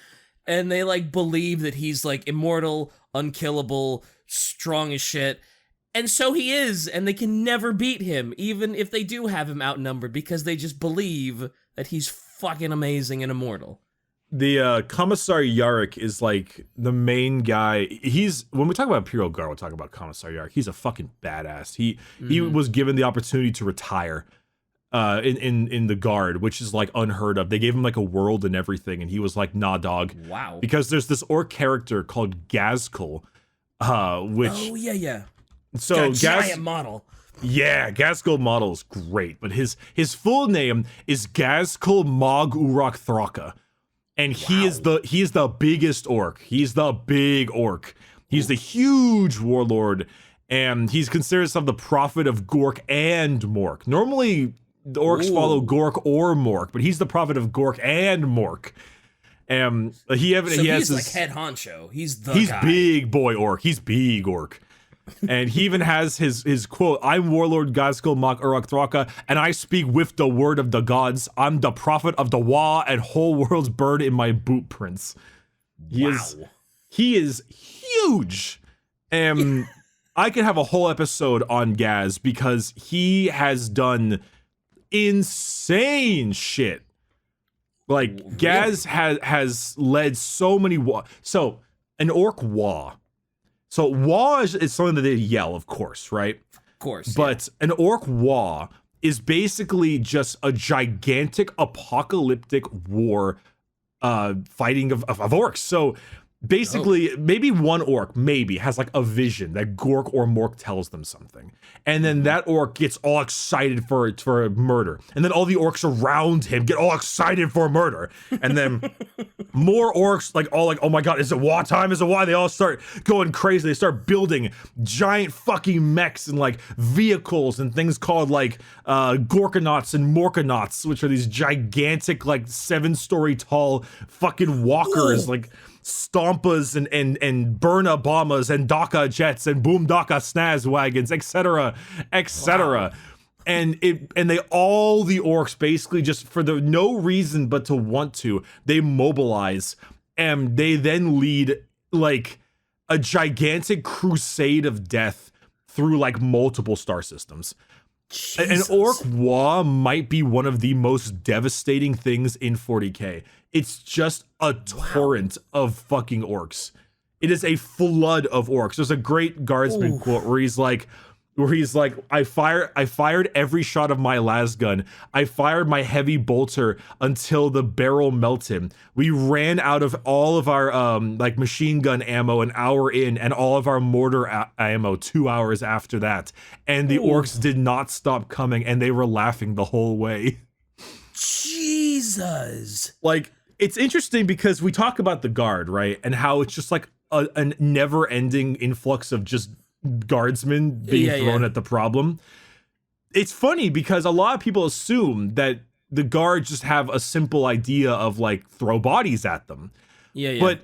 And they like believe that he's like immortal, unkillable, strong as shit. And so he is, and they can never beat him, even if they do have him outnumbered, because they just believe that he's fucking amazing and immortal. The Commissar Yarrick is like the main guy. When we talk about Imperial Guard, we'll talk about Commissar Yarrick. He's a fucking badass. He was given the opportunity to retire in the Guard, which is like unheard of. They gave him like a world and everything, and he was like, nah, dog. Wow. Because there's this Orc character called Gazkul, which... Oh, yeah. So giant model. Yeah, Gazkul model is great, but his full name is Gazkul Mog Urok Thraka. And he is the biggest Orc. He's the big Orc. He's the huge warlord, and he's considered himself the prophet of Gork and Mork. Normally, the Orcs follow Gork or Mork, but he's the prophet of Gork and Mork. He's like head honcho. He's guy. Big boy Orc. He's big Orc. And he even has his quote, "I'm Warlord Gazkul Mak Urok Thraka, and I speak with the word of the gods. I'm the prophet of the Wa, and whole worlds burn in my boot prints." He is huge. And I could have a whole episode on Gaz because he has done insane shit. Like, really? Gaz has led so many So, an Orc Wa. So Wa is something that they yell, of course, right? Of course. But an Orc Wa is basically just a gigantic apocalyptic war fighting of Orcs. So basically, maybe one Orc has like a vision that Gork or Mork tells them something. And then that Orc gets all excited for a murder. And then all the Orcs around him get all excited for a murder. And then more Orcs oh my god, is it Wa time? Is it Wa? They all start going crazy. They start building giant fucking mechs and like vehicles and things called like Gorkanauts and Morkanauts, which are these gigantic like 7-story tall fucking walkers. Whoa. Like Stompas and Burna bombers and Daka jets and Boom Daka snaz wagons, etc. Wow. And all the Orcs basically just for no reason but to want to, they mobilize and they then lead like a gigantic crusade of death through like multiple star systems. Jesus. An Orc Wa might be one of the most devastating things in 40k. It's just a torrent of fucking Orcs. It is a flood of Orcs. There's a great guardsman quote where he's like, where he's like, I fired every shot of my lasgun. I fired my heavy bolter until the barrel melted. We ran out of all of our like machine gun ammo an hour in, and all of our mortar ammo 2 hours after that. And the orcs did not stop coming, and they were laughing the whole way. Jesus. Like, it's interesting because we talk about the guard, right? And how it's just like a never-ending influx of just guardsmen being thrown at the problem. It's funny because a lot of people assume that the guards just have a simple idea of like throw bodies at them. But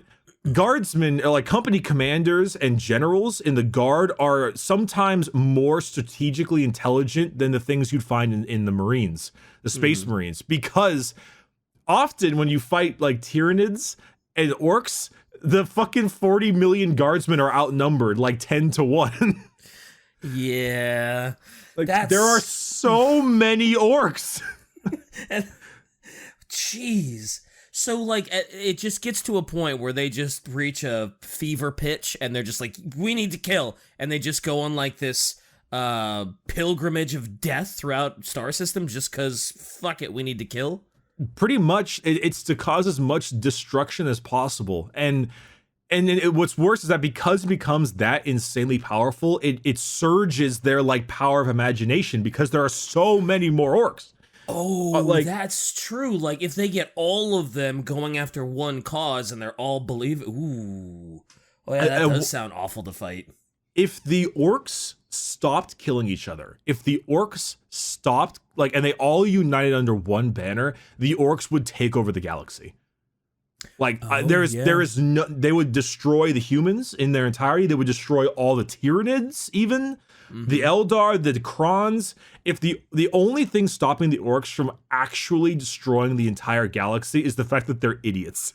guardsmen are like company commanders and generals in the guard are sometimes more strategically intelligent than the things you'd find in the Marines, the Space Marines, because often when you fight like Tyranids and Orcs, the fucking 40 million guardsmen are outnumbered like 10 to 1. Yeah. Like, there are so many orcs. Jeez. So, like, it just gets to a point where they just reach a fever pitch and they're just like, we need to kill. And they just go on, like, this pilgrimage of death throughout star system just because, fuck it, we need to kill. Pretty much, it's to cause as much destruction as possible. And what's worse is that because it becomes that insanely powerful, it surges their, like, power of imagination because there are so many more orcs. Oh, that's true. Like, if they get all of them going after one cause and they're all ooh. Oh, yeah, that does sound awful to fight. If the orcs stopped killing each other, if the orcs stopped, like, and they all united under one banner, the orcs would take over the galaxy. Like, there is no, they would destroy the humans in their entirety. They would destroy all the Tyranids, even the Eldar, the Krons. If the only thing stopping the orcs from actually destroying the entire galaxy is the fact that they're idiots.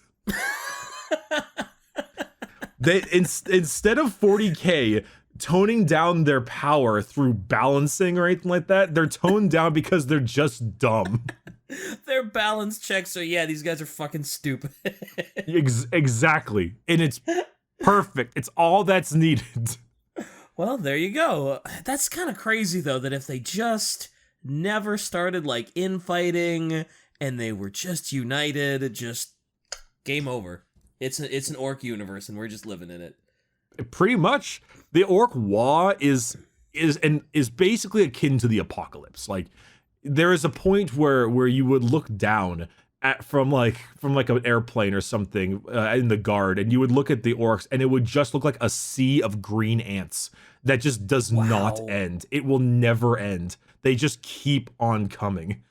They instead of 40k toning down their power through balancing or anything like that, they're toned down because they're just dumb. Their balance checks are, these guys are fucking stupid. Exactly. And it's perfect. It's all that's needed. Well, there you go. That's kind of crazy, though, that if they just never started, like, infighting and they were just united, just game over. It's an orc universe, and we're just living in it. Pretty much. The orc war is basically akin to the apocalypse. Like, there is a point where you would look down at from like an airplane or something in the guard, and you would look at the orcs, and it would just look like a sea of green ants that just does not end. It will never end. They just keep on coming.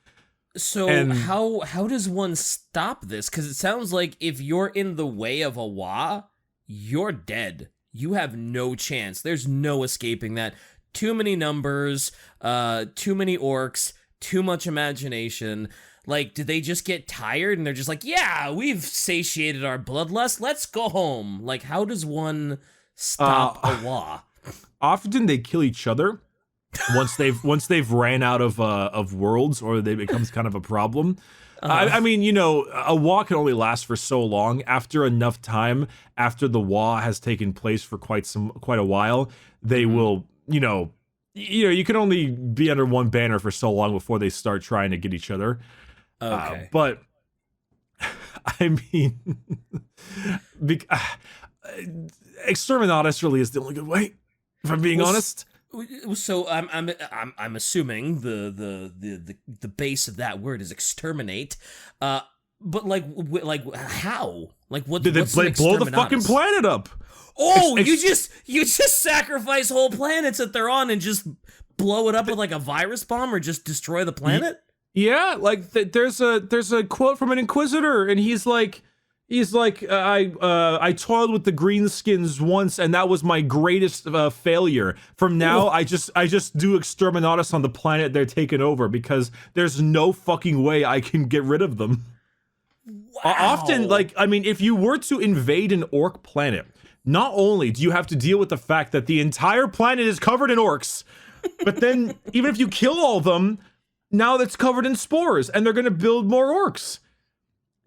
So how does one stop this? Because it sounds like if you're in the way of a Wa, you're dead. You have no chance. There's no escaping that. Too many numbers, too many orcs, too much imagination. Like, did they just get tired and they're just like, yeah, we've satiated our bloodlust, let's go home? Like, how does one stop a Wa? Often they kill each other once they've ran out of worlds, or they becomes kind of a problem. I mean, you know, a Wa can only last for so long. After enough time, after the Wa has taken place for quite a while, they will, you know, you can only be under one banner for so long before they start trying to get each other. Okay. But I mean, Exterminatus really is the only good way, if I'm being honest. So I'm assuming the base of that word is exterminate, but like how? Like what? Did they blow the fucking planet up? Oh, you just sacrifice whole planets that they're on and just blow it up with like a virus bomb, or just destroy the planet? Yeah, like there's a quote from an Inquisitor, and he's like, I toiled with the greenskins once, and that was my greatest failure. From now, I just do Exterminatus on the planet they're taking over, because there's no fucking way I can get rid of them. Wow. Often, like, I mean, if you were to invade an orc planet, not only do you have to deal with the fact that the entire planet is covered in orcs, but then even if you kill all of them, now that's covered in spores, and they're going to build more orcs.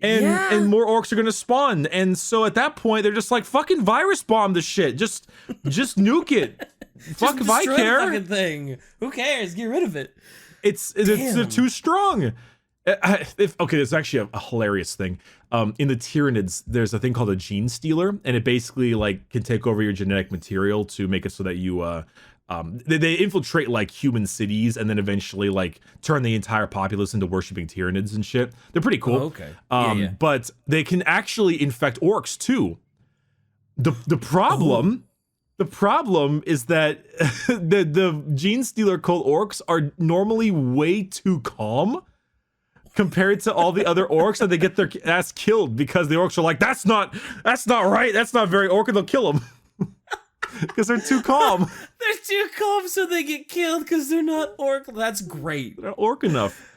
And more orcs are going to spawn. And so at that point, they're just like, fucking virus bomb the shit. Just nuke it. Fuck if I Destroy care. the fucking thing. Who cares? Get rid of it. It's too strong. There's actually a hilarious thing. In the Tyranids, there's a thing called a gene stealer, and it basically like can take over your genetic material to make it so that you they infiltrate like human cities and then eventually like turn the entire populace into worshiping Tyranids and shit. They're pretty cool. Oh, okay. Yeah. But they can actually infect orcs too. The problem is that the gene stealer called orcs are normally way too calm compared to all the other orcs, and they get their ass killed because the orcs are like, that's not right, that's not very orc, and they'll kill them. Because they're too calm. They're too calm, so they get killed because they're not orc. That's great. They're not orc enough.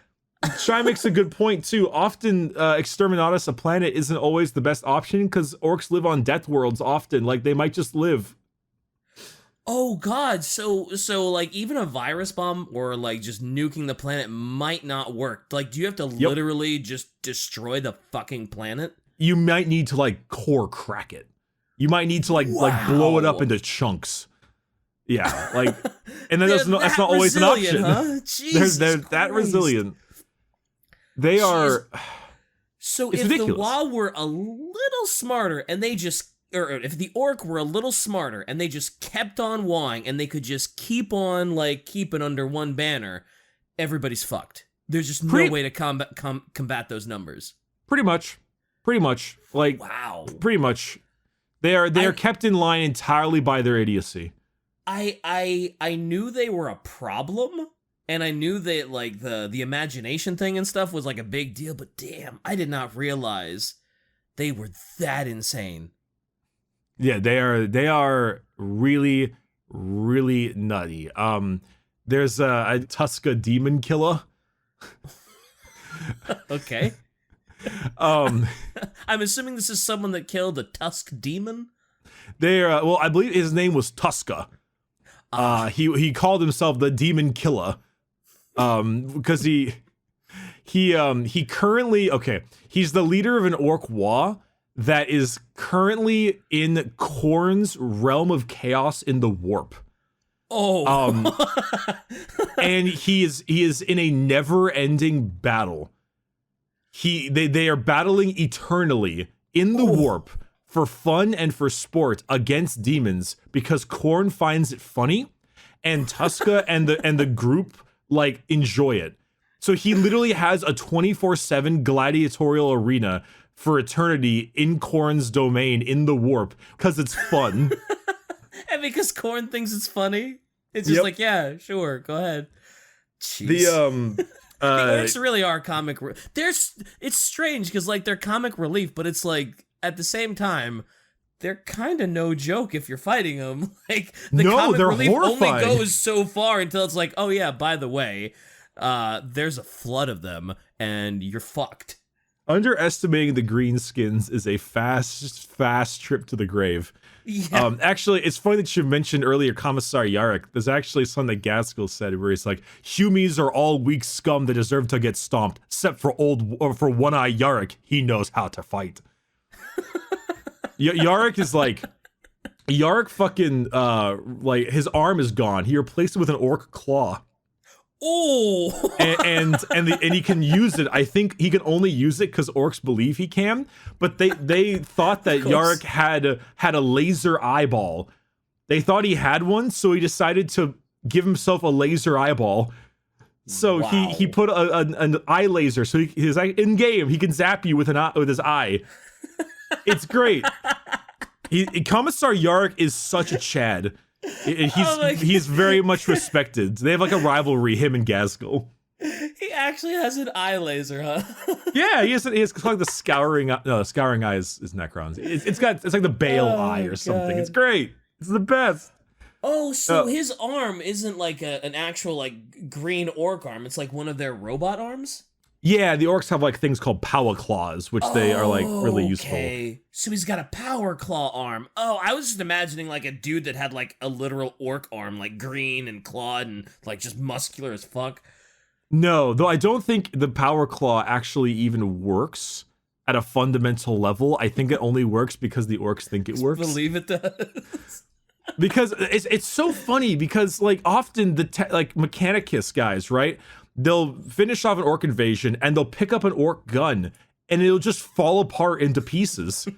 Shai makes a good point too. Often, Exterminatus, a planet, isn't always the best option because orcs live on death worlds often. Like, they might just live. Oh god, so like even a virus bomb or like just nuking the planet might not work. Like, do you have to literally just destroy the fucking planet? You might need to like core crack it. You might need to like blow it up into chunks. Yeah, like, and then that's not always an option. Huh? They're that resilient. They are. So it's if ridiculous. the WoW were a little smarter and they just, or if the Orc were a little smarter and they just kept on wawing and they could just keep on like keeping under one banner, everybody's fucked. There's just no way to combat those numbers. Pretty much. Like, wow. Pretty much. They are kept in line entirely by their idiocy. I knew they were a problem, and I knew that like the imagination thing and stuff was like a big deal, but damn, I did not realize they were that insane. Yeah, they are really, really nutty. There's a Tusca demon killer. Okay. I'm assuming this is someone that killed a Tusk demon. Well, I believe his name was Tusca. He called himself the Demon Killer, because he currently, he's the leader of an orc war that is currently in Khorne's realm of chaos in the warp. And he is in a never-ending battle. They are battling eternally in the warp for fun and for sport against demons because Khorne finds it funny, and Tusca and the group like enjoy it. So he literally has a 24/7 gladiatorial arena for eternity in Khorne's domain in the warp because it's fun. And because Khorne thinks it's funny, it's just like, yeah, sure, go ahead. Jeez. The Orcs really are comic. It's strange because like they're comic relief, but it's like at the same time they're kind of no joke if you're fighting them. Like comic relief horrifying. Only goes so far until it's like, oh yeah, by the way, there's a flood of them and you're fucked. Underestimating the greenskins is a fast trip to the grave. Yeah. Actually, it's funny that you mentioned earlier Commissar Yarrick. There's actually something that Gaskell said where he's like, "Humies are all weak scum that deserve to get stomped, except for One-Eye Yarrick. He knows how to fight." Yarrick is like, Yarrick fucking like his arm is gone. He replaced it with an orc claw. Oh, and he can use it. I think he can only use it because orcs believe he can. But they thought that Yarrick had a laser eyeball. They thought he had one, so he decided to give himself a laser eyeball. So he put an eye laser. So he's like in game, he can zap you with his eye. It's great. Commissar Yarrick is such a Chad. He's very much respected. They have like a rivalry, him and Gaskell. He actually has an eye laser, huh? Yeah, he has like the scouring eye is Necrons. It's like the Bale eye or something. God. It's great. It's the best. Oh, so his arm isn't like an actual like green orc arm. It's like one of their robot arms? Yeah, the orcs have like things called power claws, which they are like really useful. Okay, so he's got a power claw arm. Oh, I was just imagining like a dude that had like a literal orc arm, like green and clawed and like just muscular as fuck. No, though I don't think the power claw actually even works at a fundamental level. I think it only works because the orcs think it works. Believe it does. Because it's so funny because like often like Mechanicus guys, right? They'll finish off an orc invasion and they'll pick up an orc gun and it'll just fall apart into pieces.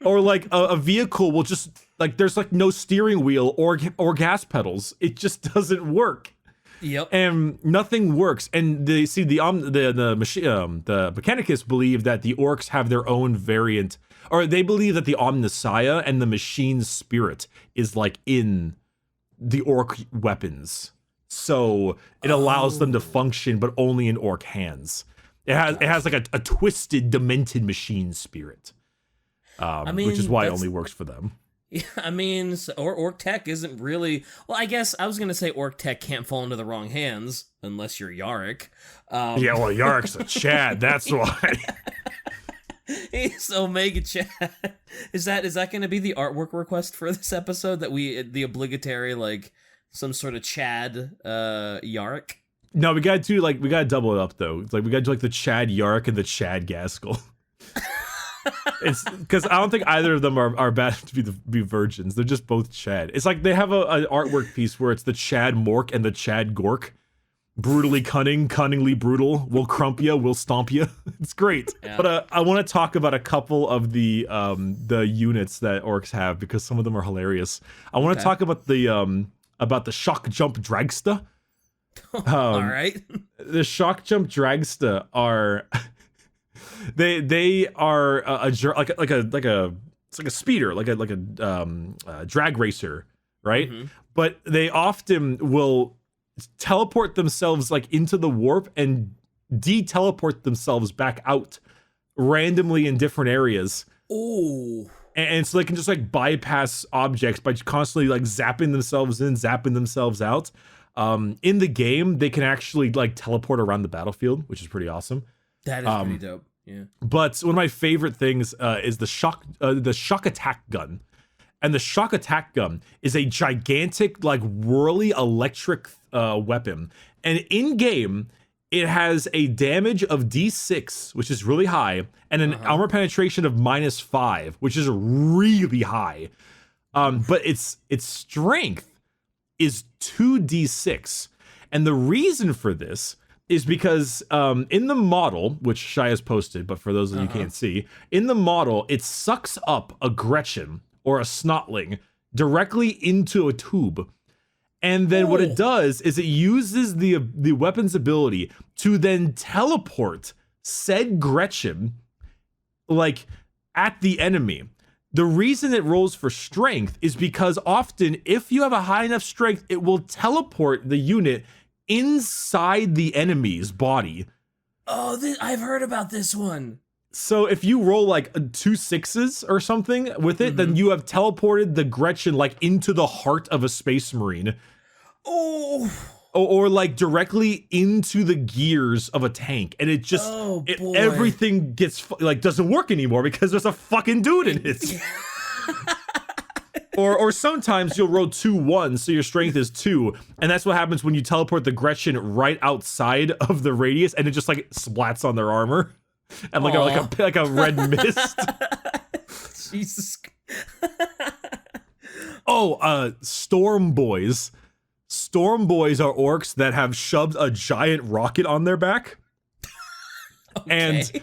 Or like a vehicle will just like there's like no steering wheel or gas pedals. It just doesn't work. Yep. And nothing works. And they see the Mechanicus believe that the orcs have their own variant, or they believe that the Omnissiah and the machine spirit is like in the orc weapons. So it allows them to function, but only in orc hands. It has like a twisted, demented machine spirit. Which is why it only works for them. Yeah, I mean, orc tech isn't really... Well, I guess I was going to say orc tech can't fall into the wrong hands, unless you're Yarick. Yeah, well, Yarick's a Chad, that's why. He's Omega Chad. Is that going to be the artwork request for this episode? That the obligatory, like, some sort of Chad Yarick? No, we gotta double it up, though. It's like, we gotta do, like, the Chad Yarick and the Chad Gaskell. It's because I don't think either of them are bad to be virgins. They're just both Chad. It's like they have an artwork piece where it's the Chad Mork and the Chad Gork. Brutally cunning, cunningly brutal. We'll crump ya, we'll stomp ya. It's great. Yeah. But I want to talk about a couple of the units that orcs have because some of them are hilarious. I want to talk about the shock jump dragsta. All right. The shock jump dragsta are. They are it's like a speeder, like a drag racer, right? Mm-hmm. But they often will teleport themselves like into the warp and de-teleport themselves back out randomly in different areas. Ooh. And so they can just like bypass objects by constantly like zapping themselves in, zapping themselves out. In the game, they can actually like teleport around the battlefield, which is pretty awesome. That is pretty dope. Yeah. But one of my favorite things is the shock attack gun. And the shock attack gun is a gigantic, like, whirly electric weapon. And in-game, it has a damage of D6, which is really high, and an armor penetration of -5, which is really high. But its strength is 2d6. And the reason for this is because in the model, which Shai has posted, but for those of you who can't see, in the model, it sucks up a Gretchen or a Snotling directly into a tube. And then what it does is it uses the weapon's ability to then teleport said Gretchen, like, at the enemy. The reason it rolls for strength is because often, if you have a high enough strength, it will teleport the unit inside the enemy's body. Oh, I've heard about this one. So if you roll like 2 6s or something with it, then you have teleported the Gretchen like into the heart of a space marine. Oh. Or like directly into the gears of a tank, and it just everything gets like doesn't work anymore because there's a fucking dude in it. Or sometimes you'll roll 2 1s, so your strength is 2, and that's what happens when you teleport the Gretchen right outside of the radius, and it just like splats on their armor, and like a red mist. Jesus. Storm Boys. Storm Boys are orcs that have shoved a giant rocket on their back. Okay. And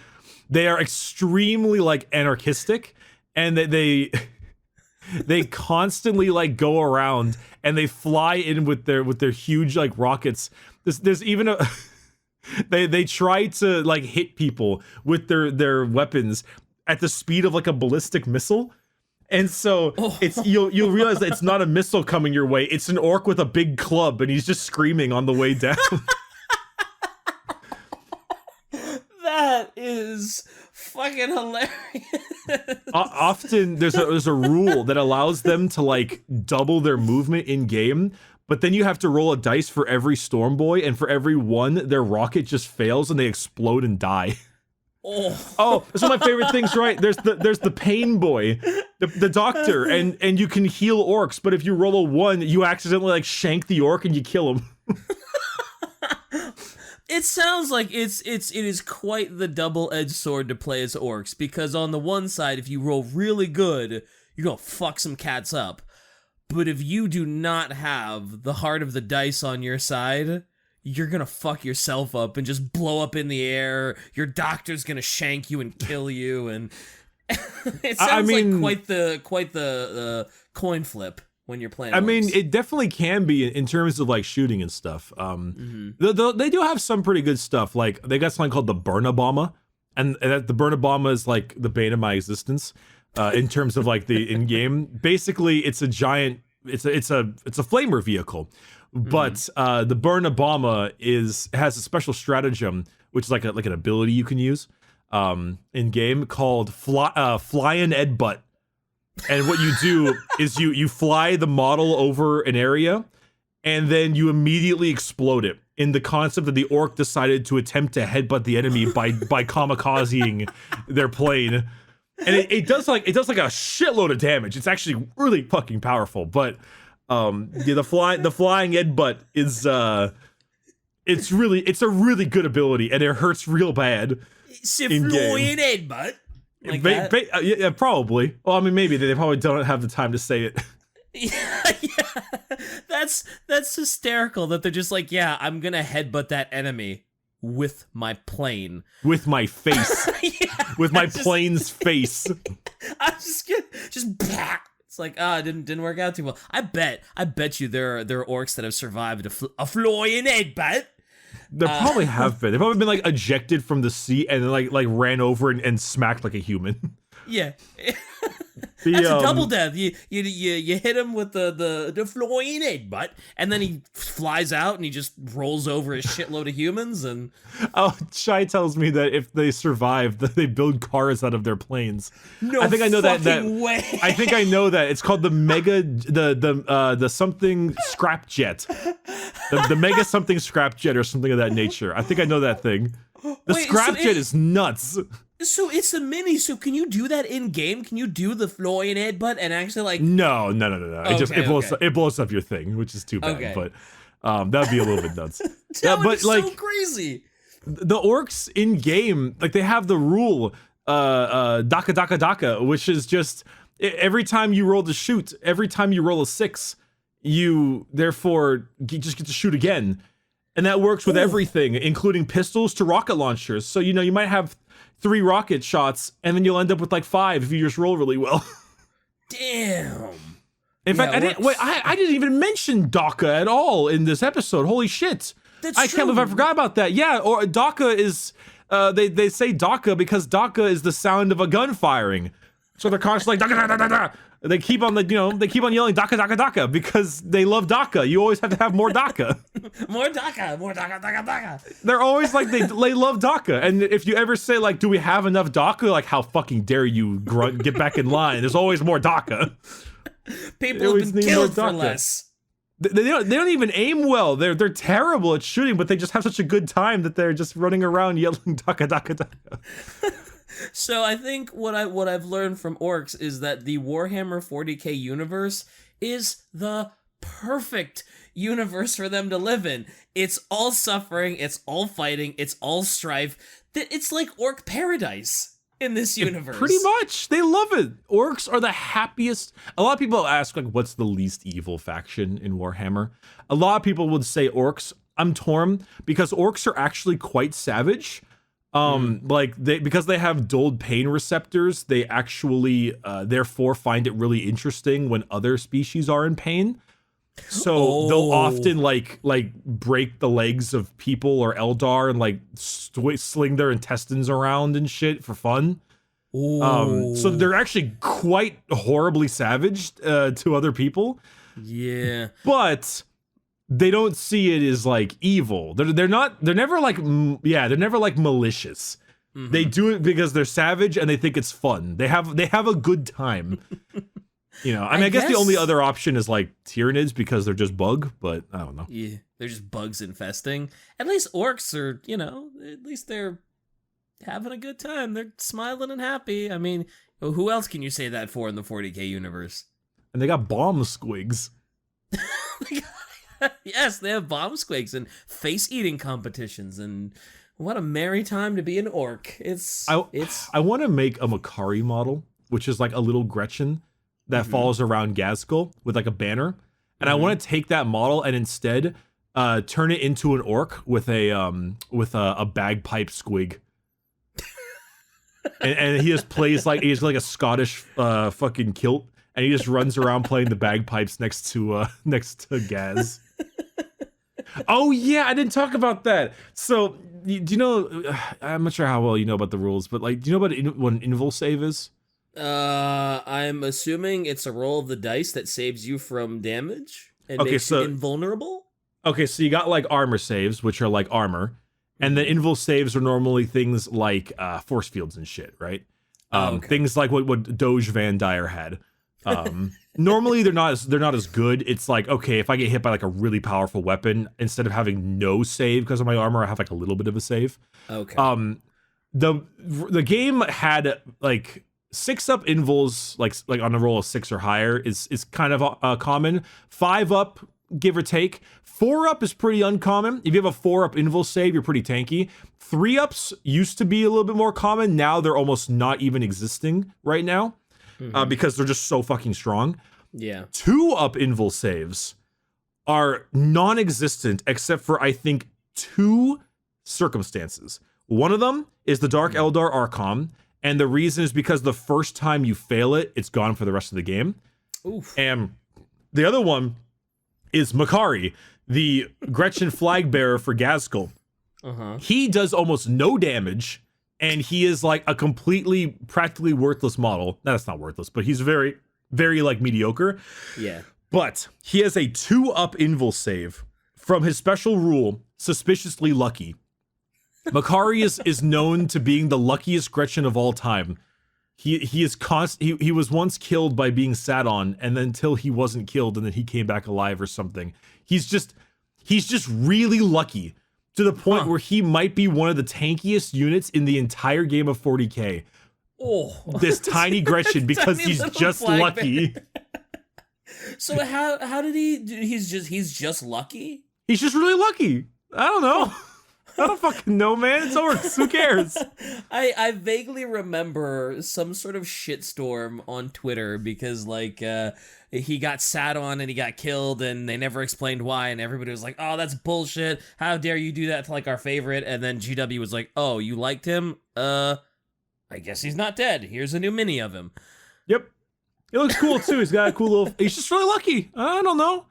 they are extremely like anarchistic, and they constantly like go around and they fly in with their huge like rockets. There's even a they try to like hit people with their weapons at the speed of like a ballistic missile. And so it's you'll realize that it's not a missile coming your way. It's an orc with a big club, and he's just screaming on the way down. That is fucking hilarious. Often there's a rule that allows them to like double their movement in game, but then you have to roll a dice for every Storm Boy, and for every one, their rocket just fails and they explode and die. That's one of my favorite things, right? There's the Pain Boy, the doctor, and you can heal orcs, but if you roll a 1, you accidentally like shank the orc and you kill him. It sounds like it is quite the double-edged sword to play as orcs, because on the one side, if you roll really good, you're gonna fuck some cats up. But if you do not have the heart of the dice on your side, you're gonna fuck yourself up and just blow up in the air. Your doctor's gonna shank you and kill you, and it sounds like quite the coin flip when you're playing. I mean, it definitely can be in terms of like shooting and stuff. They do have some pretty good stuff. Like they got something called the Burnabama, and the Burnabama is like the bane of my existence. In terms of like the in-game, basically it's a giant, it's a flamer vehicle, but the Burnabama has a special stratagem, which is like an ability you can use in game called fly and Ed butt. And what you do is you fly the model over an area, and then you immediately explode it. In the concept that the orc decided to attempt to headbutt the enemy by kamikazing their plane. And it does like a shitload of damage. It's actually really fucking powerful. But the flying Ed butt is it's a really good ability, and it hurts real bad. It's a flying Ed butt. Like yeah, probably. Well, I mean, maybe they probably don't have the time to say it. Yeah. That's hysterical that they're just like, yeah, I'm gonna headbutt that enemy with my plane. With my face. With my plane's face. I'm just it's like, it didn't work out too well. I bet you there are orcs that have survived a flying Ed butt. There probably have been. They've probably been like ejected from the sea and then like ran over and smacked like a human. Yeah. That's a double death. You hit him with the flying Ed butt, and then he flies out and he just rolls over a shitload of humans. And Shai tells me that if they survive, that they build cars out of their planes. No, I think I know that way. I think I know that. It's called the mega the something scrap jet. The mega something scrap jet or something of that nature. I think I know that thing. The scrap jet is nuts. So it's a mini. So can you do that in game? Can you do the flying Ed butt and actually like? No. It blows up your thing, which is too bad. Okay. But that'd be a little bit nuts. That would be so crazy. The orcs in game, like they have the rule, daka, which is just every time you roll to shoot, every time you roll a 6, you therefore just get to shoot again. And that works with everything, including pistols to rocket launchers. So, you might have 3 rocket shots, and then you'll end up with like 5 if you just roll really well. Damn. In fact, I didn't even mention Daka at all in this episode. Holy shit. I can't believe I forgot about that. Yeah, or Daka is, they say Daka because Daka is the sound of a gun firing. So they're constantly like, Daka, Daka, Daka. They keep on yelling Daka, Daka, Daka because they love Daka. You always have to have more Daka. More Daka, Daka, Daka. They're always like, they love Daka. And if you ever say like, do we have enough Daka? Like, how fucking dare you grunt, get back in line. There's always more Daka. People have been killed for less. They don't even aim well. They're terrible at shooting, but they just have such a good time that they're just running around yelling Daka, Daka, Daka. So I think what I've learned from Orcs is that the Warhammer 40k universe is the perfect universe for them to live in. It's all suffering, it's all fighting, it's all strife. It's like Orc paradise in this universe. Pretty much. They love it. Orcs are the happiest. A lot of people ask like, what's the least evil faction in Warhammer? A lot of people would say Orcs. I'm torn because Orcs are actually quite savage. Because they have dulled pain receptors, they actually therefore find it really interesting when other species are in pain. So they'll often like break the legs of people or Eldar and like sling their intestines around and shit for fun. So they're actually quite horribly savage to other people. Yeah, but they don't see it as like evil. They're never like malicious. Mm-hmm. They do it because they're savage and they think it's fun. They have a good time. I guess the only other option is like Tyranids because they're just bug, but I don't know. Yeah, they're just bugs infesting. At least orcs are, at least they're having a good time. They're smiling and happy. I mean, who else can you say that for in the 40k universe? And they got bomb squigs. Yes, they have bomb squigs and face-eating competitions, and what a merry time to be an orc. I want to make a Macari model, which is like a little Gretchen, that follows around Gaskell with like a banner, and I want to take that model and instead turn it into an orc with a bagpipe squig. and he just plays like he's like a Scottish fucking kilt, and he just runs around playing the bagpipes next to Gaz. Oh yeah, I didn't talk about that. So do you know? I'm not sure how well you know about the rules, but like, do you know what an invul save is? I'm assuming it's a roll of the dice that saves you from damage and makes you invulnerable. Okay, so you got like armor saves, which are like armor, and then invul saves are normally things like force fields and shit, right? Things like what Doge Van Dyer had. Normally they're not as good. It's like, okay, if I get hit by like a really powerful weapon, instead of having no save because of my armor, I have like a little bit of a save. Okay. The game had like 6-up invuls, like on a roll of 6 or higher is kind of common. 5-up, give or take. 4-up is pretty uncommon. If you have a 4-up invul save, you're pretty tanky. 3-ups used to be a little bit more common. Now they're almost not even existing right now. Because they're just so fucking strong. Yeah. 2-up invul saves are non-existent except for, I think, 2 circumstances. One of them is the Dark Eldar Archon, and the reason is because the first time you fail it, it's gone for the rest of the game. Oof. And the other one is Macari, the Gretchen flag bearer for Gaskell. He does almost no damage, and he is like a practically worthless model. No, that's not worthless, but he's very, very like mediocre. Yeah. But he has a 2-up invul save from his special rule, Suspiciously Lucky. Macarius is known to being the luckiest Gretchen of all time. He was once killed by being sat on, and then until he wasn't killed, and then he came back alive or something. He's just really lucky. To the point where he might be one of the tankiest units in the entire game of 40k. Oh, this tiny Gretchen, because he's just lucky. So how did he? He's just lucky. He's just really lucky. I don't know. I don't fucking know, man. It's Orcs. Who cares? I vaguely remember some sort of shitstorm on Twitter because like he got sat on and he got killed and they never explained why, and everybody was like, "Oh, that's bullshit. How dare you do that to like our favorite?" And then GW was like, "Oh, you liked him? I guess he's not dead. Here's a new mini of him." Yep. He looks cool too. He's got a cool little. He's just really lucky. I don't know.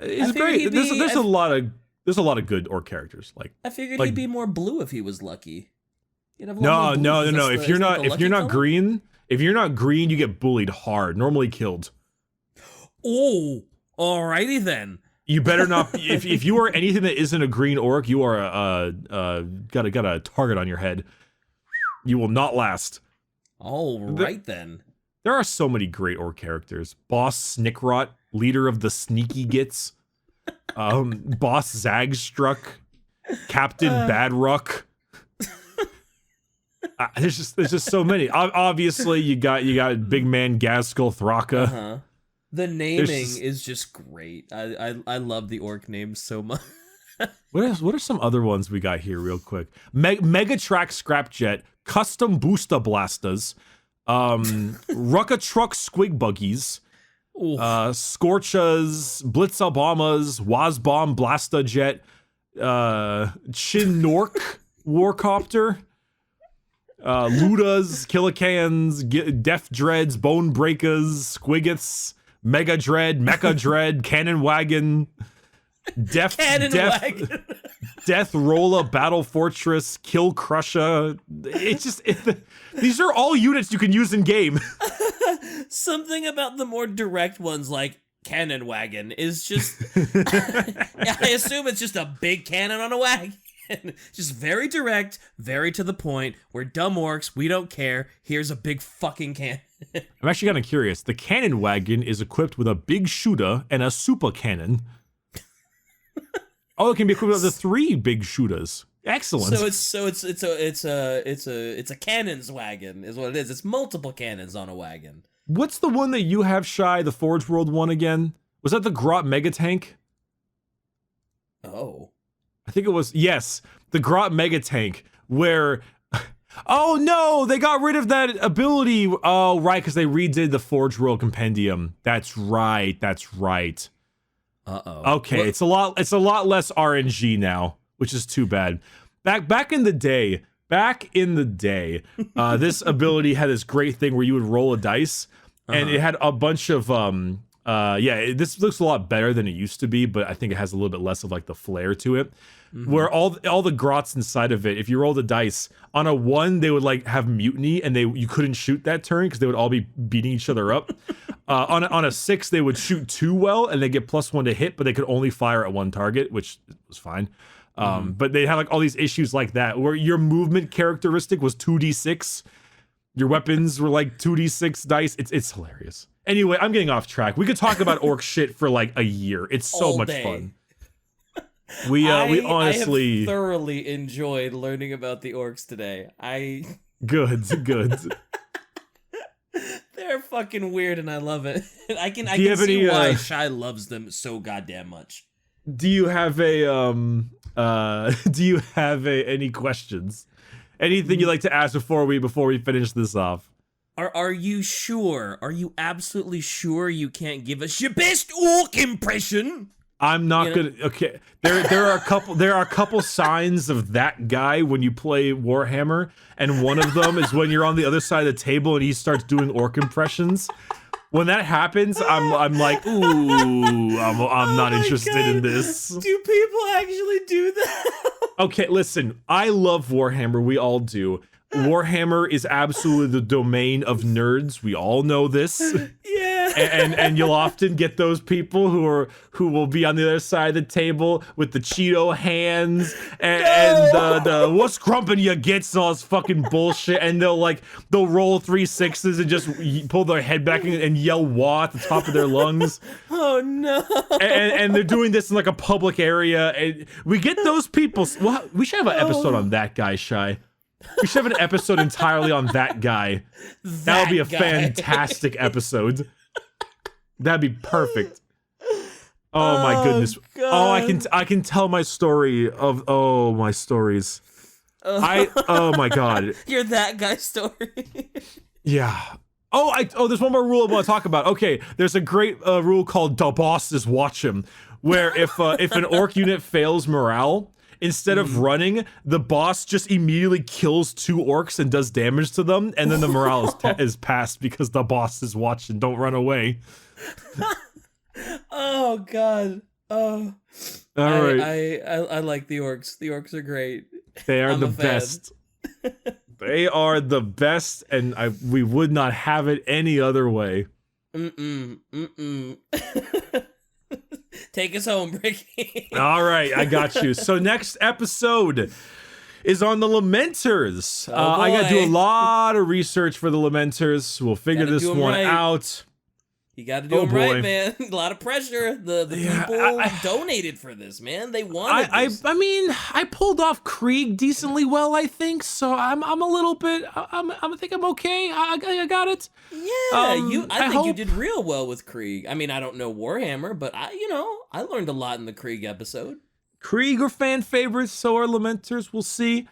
He's great. There's a lot of good orc characters. Like I figured he'd be more blue if he was lucky. No. If you're not green, you get bullied hard. Normally killed. Oh, alrighty then. You better not. if you are anything that isn't a green orc, you are got a target on your head. You will not last. All right then. There are so many great orc characters. Boss Snickrot, leader of the Sneaky Gits. Boss Zagstruck, Captain Badruck. There's just so many. Obviously, you got big man Gaskell Thraka. The naming is just great. I love the orc names so much. What are some other ones we got here real quick? Megatrack Scrapjet, Custom Booster Blastas, Rucka Truck Squig Buggies, Scorchas, Blitz Obamas, Wazbomb Blasta Jet, Chinork Warcopter, Ludas, Killicans, Def Dreads, Bone Breakers, Squiggoths, Mega Dread, Mecha Dread, Cannon Wagon, Death Rolla, Battle Fortress, Kill Crusher. These are all units you can use in game. Something about the more direct ones, like Cannon Wagon, is just. I assume it's just a big cannon on a wagon. Just very direct, very to the point. We're dumb orcs. We don't care. Here's a big fucking cannon. I'm actually kind of curious. The Cannon Wagon is equipped with a big shooter and a super cannon. Oh, it can be equipped with the 3 big shooters. Excellent. It's a cannon's wagon is what it is. It's multiple cannons on a wagon. What's the one that you have, Shy? The Forge World one again? Was that the Grot Mega Tank? Oh, I think it was. Yes, the Grot Mega Tank, where Oh no, they got rid of that ability. Oh right, because they redid the Forge World Compendium. That's right. Uh-oh. Okay, it's a lot less RNG now, which is too bad. Back in the day, this ability had this great thing where you would roll a dice, and it had a bunch of this looks a lot better than it used to be, but I think it has a little bit less of like the flair to it. Where all the grots inside of it, if you roll the dice on a 1, they would like have mutiny, and you couldn't shoot that turn because they would all be beating each other up. On a 6, they would shoot too well, and they get +1 to hit, but they could only fire at 1 target, which was fine. But they had like all these issues like that, where your movement characteristic was 2d6, your weapons were like 2d6 dice. It's hilarious. Anyway, I'm getting off track. We could talk about orc shit for like a year. It's so All much day. fun. We honestly I have thoroughly enjoyed learning about the orcs today. good. They're fucking weird, and I love it. I can you have see any, why Shai loves them so goddamn much. Do you have any questions? Anything you'd like to ask before we finish this off? Are you sure? Are you absolutely sure you can't give us your best orc impression? I'm not gonna. Okay, there are a couple signs of that guy when you play Warhammer, and one of them is when you're on the other side of the table and he starts doing orc impressions. When that happens, I'm like, ooh, I'm not interested in this. Do people actually do that? Okay, listen, I love Warhammer. We all do. Warhammer is absolutely the domain of nerds. We all know this. Yeah. And you'll often get those people who will be on the other side of the table with the Cheeto hands and the what's crumping you gets and all this fucking bullshit, and they'll roll 3 6s and just pull their head back and yell "wah" at the top of their lungs. Oh no. And they're doing this in like a public area, and we get those people. Well, we should have an episode on that guy, Shai. We should have an episode entirely on that guy. That would be a fantastic episode. That'd be perfect. Oh my goodness. God. Oh, I can tell my story of my stories. Oh my god. You're that guy's story. Yeah. There's one more rule I want to talk about. Okay, there's a great rule called "the bosses watch him," where if an orc unit fails morale, instead of running, the boss just immediately kills 2 orcs and does damage to them, and then the morale is passed because the boss is watching. Don't run away. Oh god. Oh. All right. I like the orcs. The orcs are great. They are I'm the a fan. best. They are the best, and we would not have it any other way. Take us home, Bricky. All right, I got you. So next episode is on the Lamenters. I got to do a lot of research for the Lamenters. We'll figure this one out. You got to do them right, man. A lot of pressure. The people donated for this, man. They wanted this. I mean, I pulled off Krieg decently well, I think. So I'm a little bit. I think I'm okay. I got it. Yeah, I think you did real well with Krieg. I mean, I don't know Warhammer, but I learned a lot in the Krieg episode. Krieg are fan favorites, so are Lamenters. We'll see.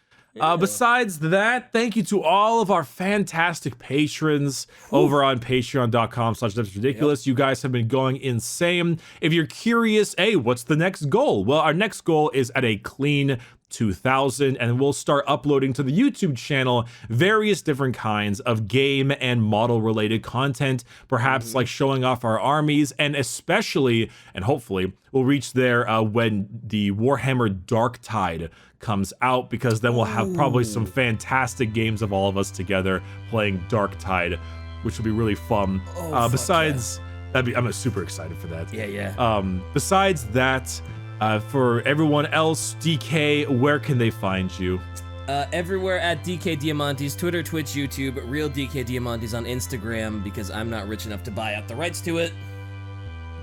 Besides that, thank you to all of our fantastic patrons over on patreon.com/thatsridiculous. You guys have been going insane. If you're curious, hey, what's the next goal? Well, our next goal is at a clean 2,000, and we'll start uploading to the YouTube channel various different kinds of game and model related content, perhaps like showing off our armies, and especially, and hopefully, we'll reach there when the Warhammer Darktide comes out, because then we'll have probably some fantastic games of all of us together playing Darktide, which will be really fun. Besides, I'm super excited for that. Yeah. Besides that, for everyone else, DK, where can they find you? Everywhere at DK Diamantes, Twitter, Twitch, YouTube, Real DK Diamantes on Instagram, because I'm not rich enough to buy out the rights to it.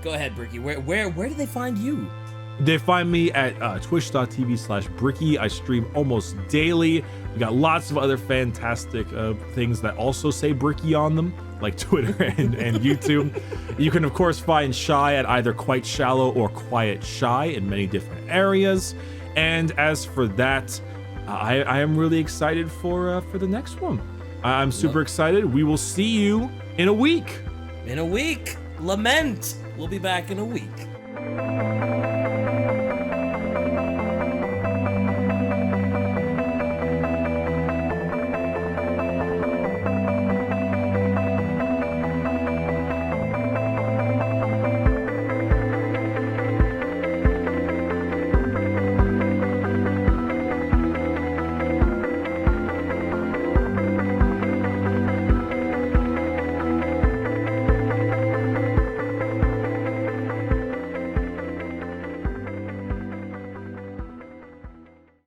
Go ahead, Bricky. Where do they find you? They find me at twitch.tv/Bricky. I stream almost daily. We got lots of other fantastic things that also say Bricky on them, like Twitter and YouTube. You can, of course, find Shy at either Quite Shallow or Quiet Shy in many different areas. And as for that, I am really excited for the next one. I'm super excited. We will see you in a week. In a week. Lament. We'll be back in a week.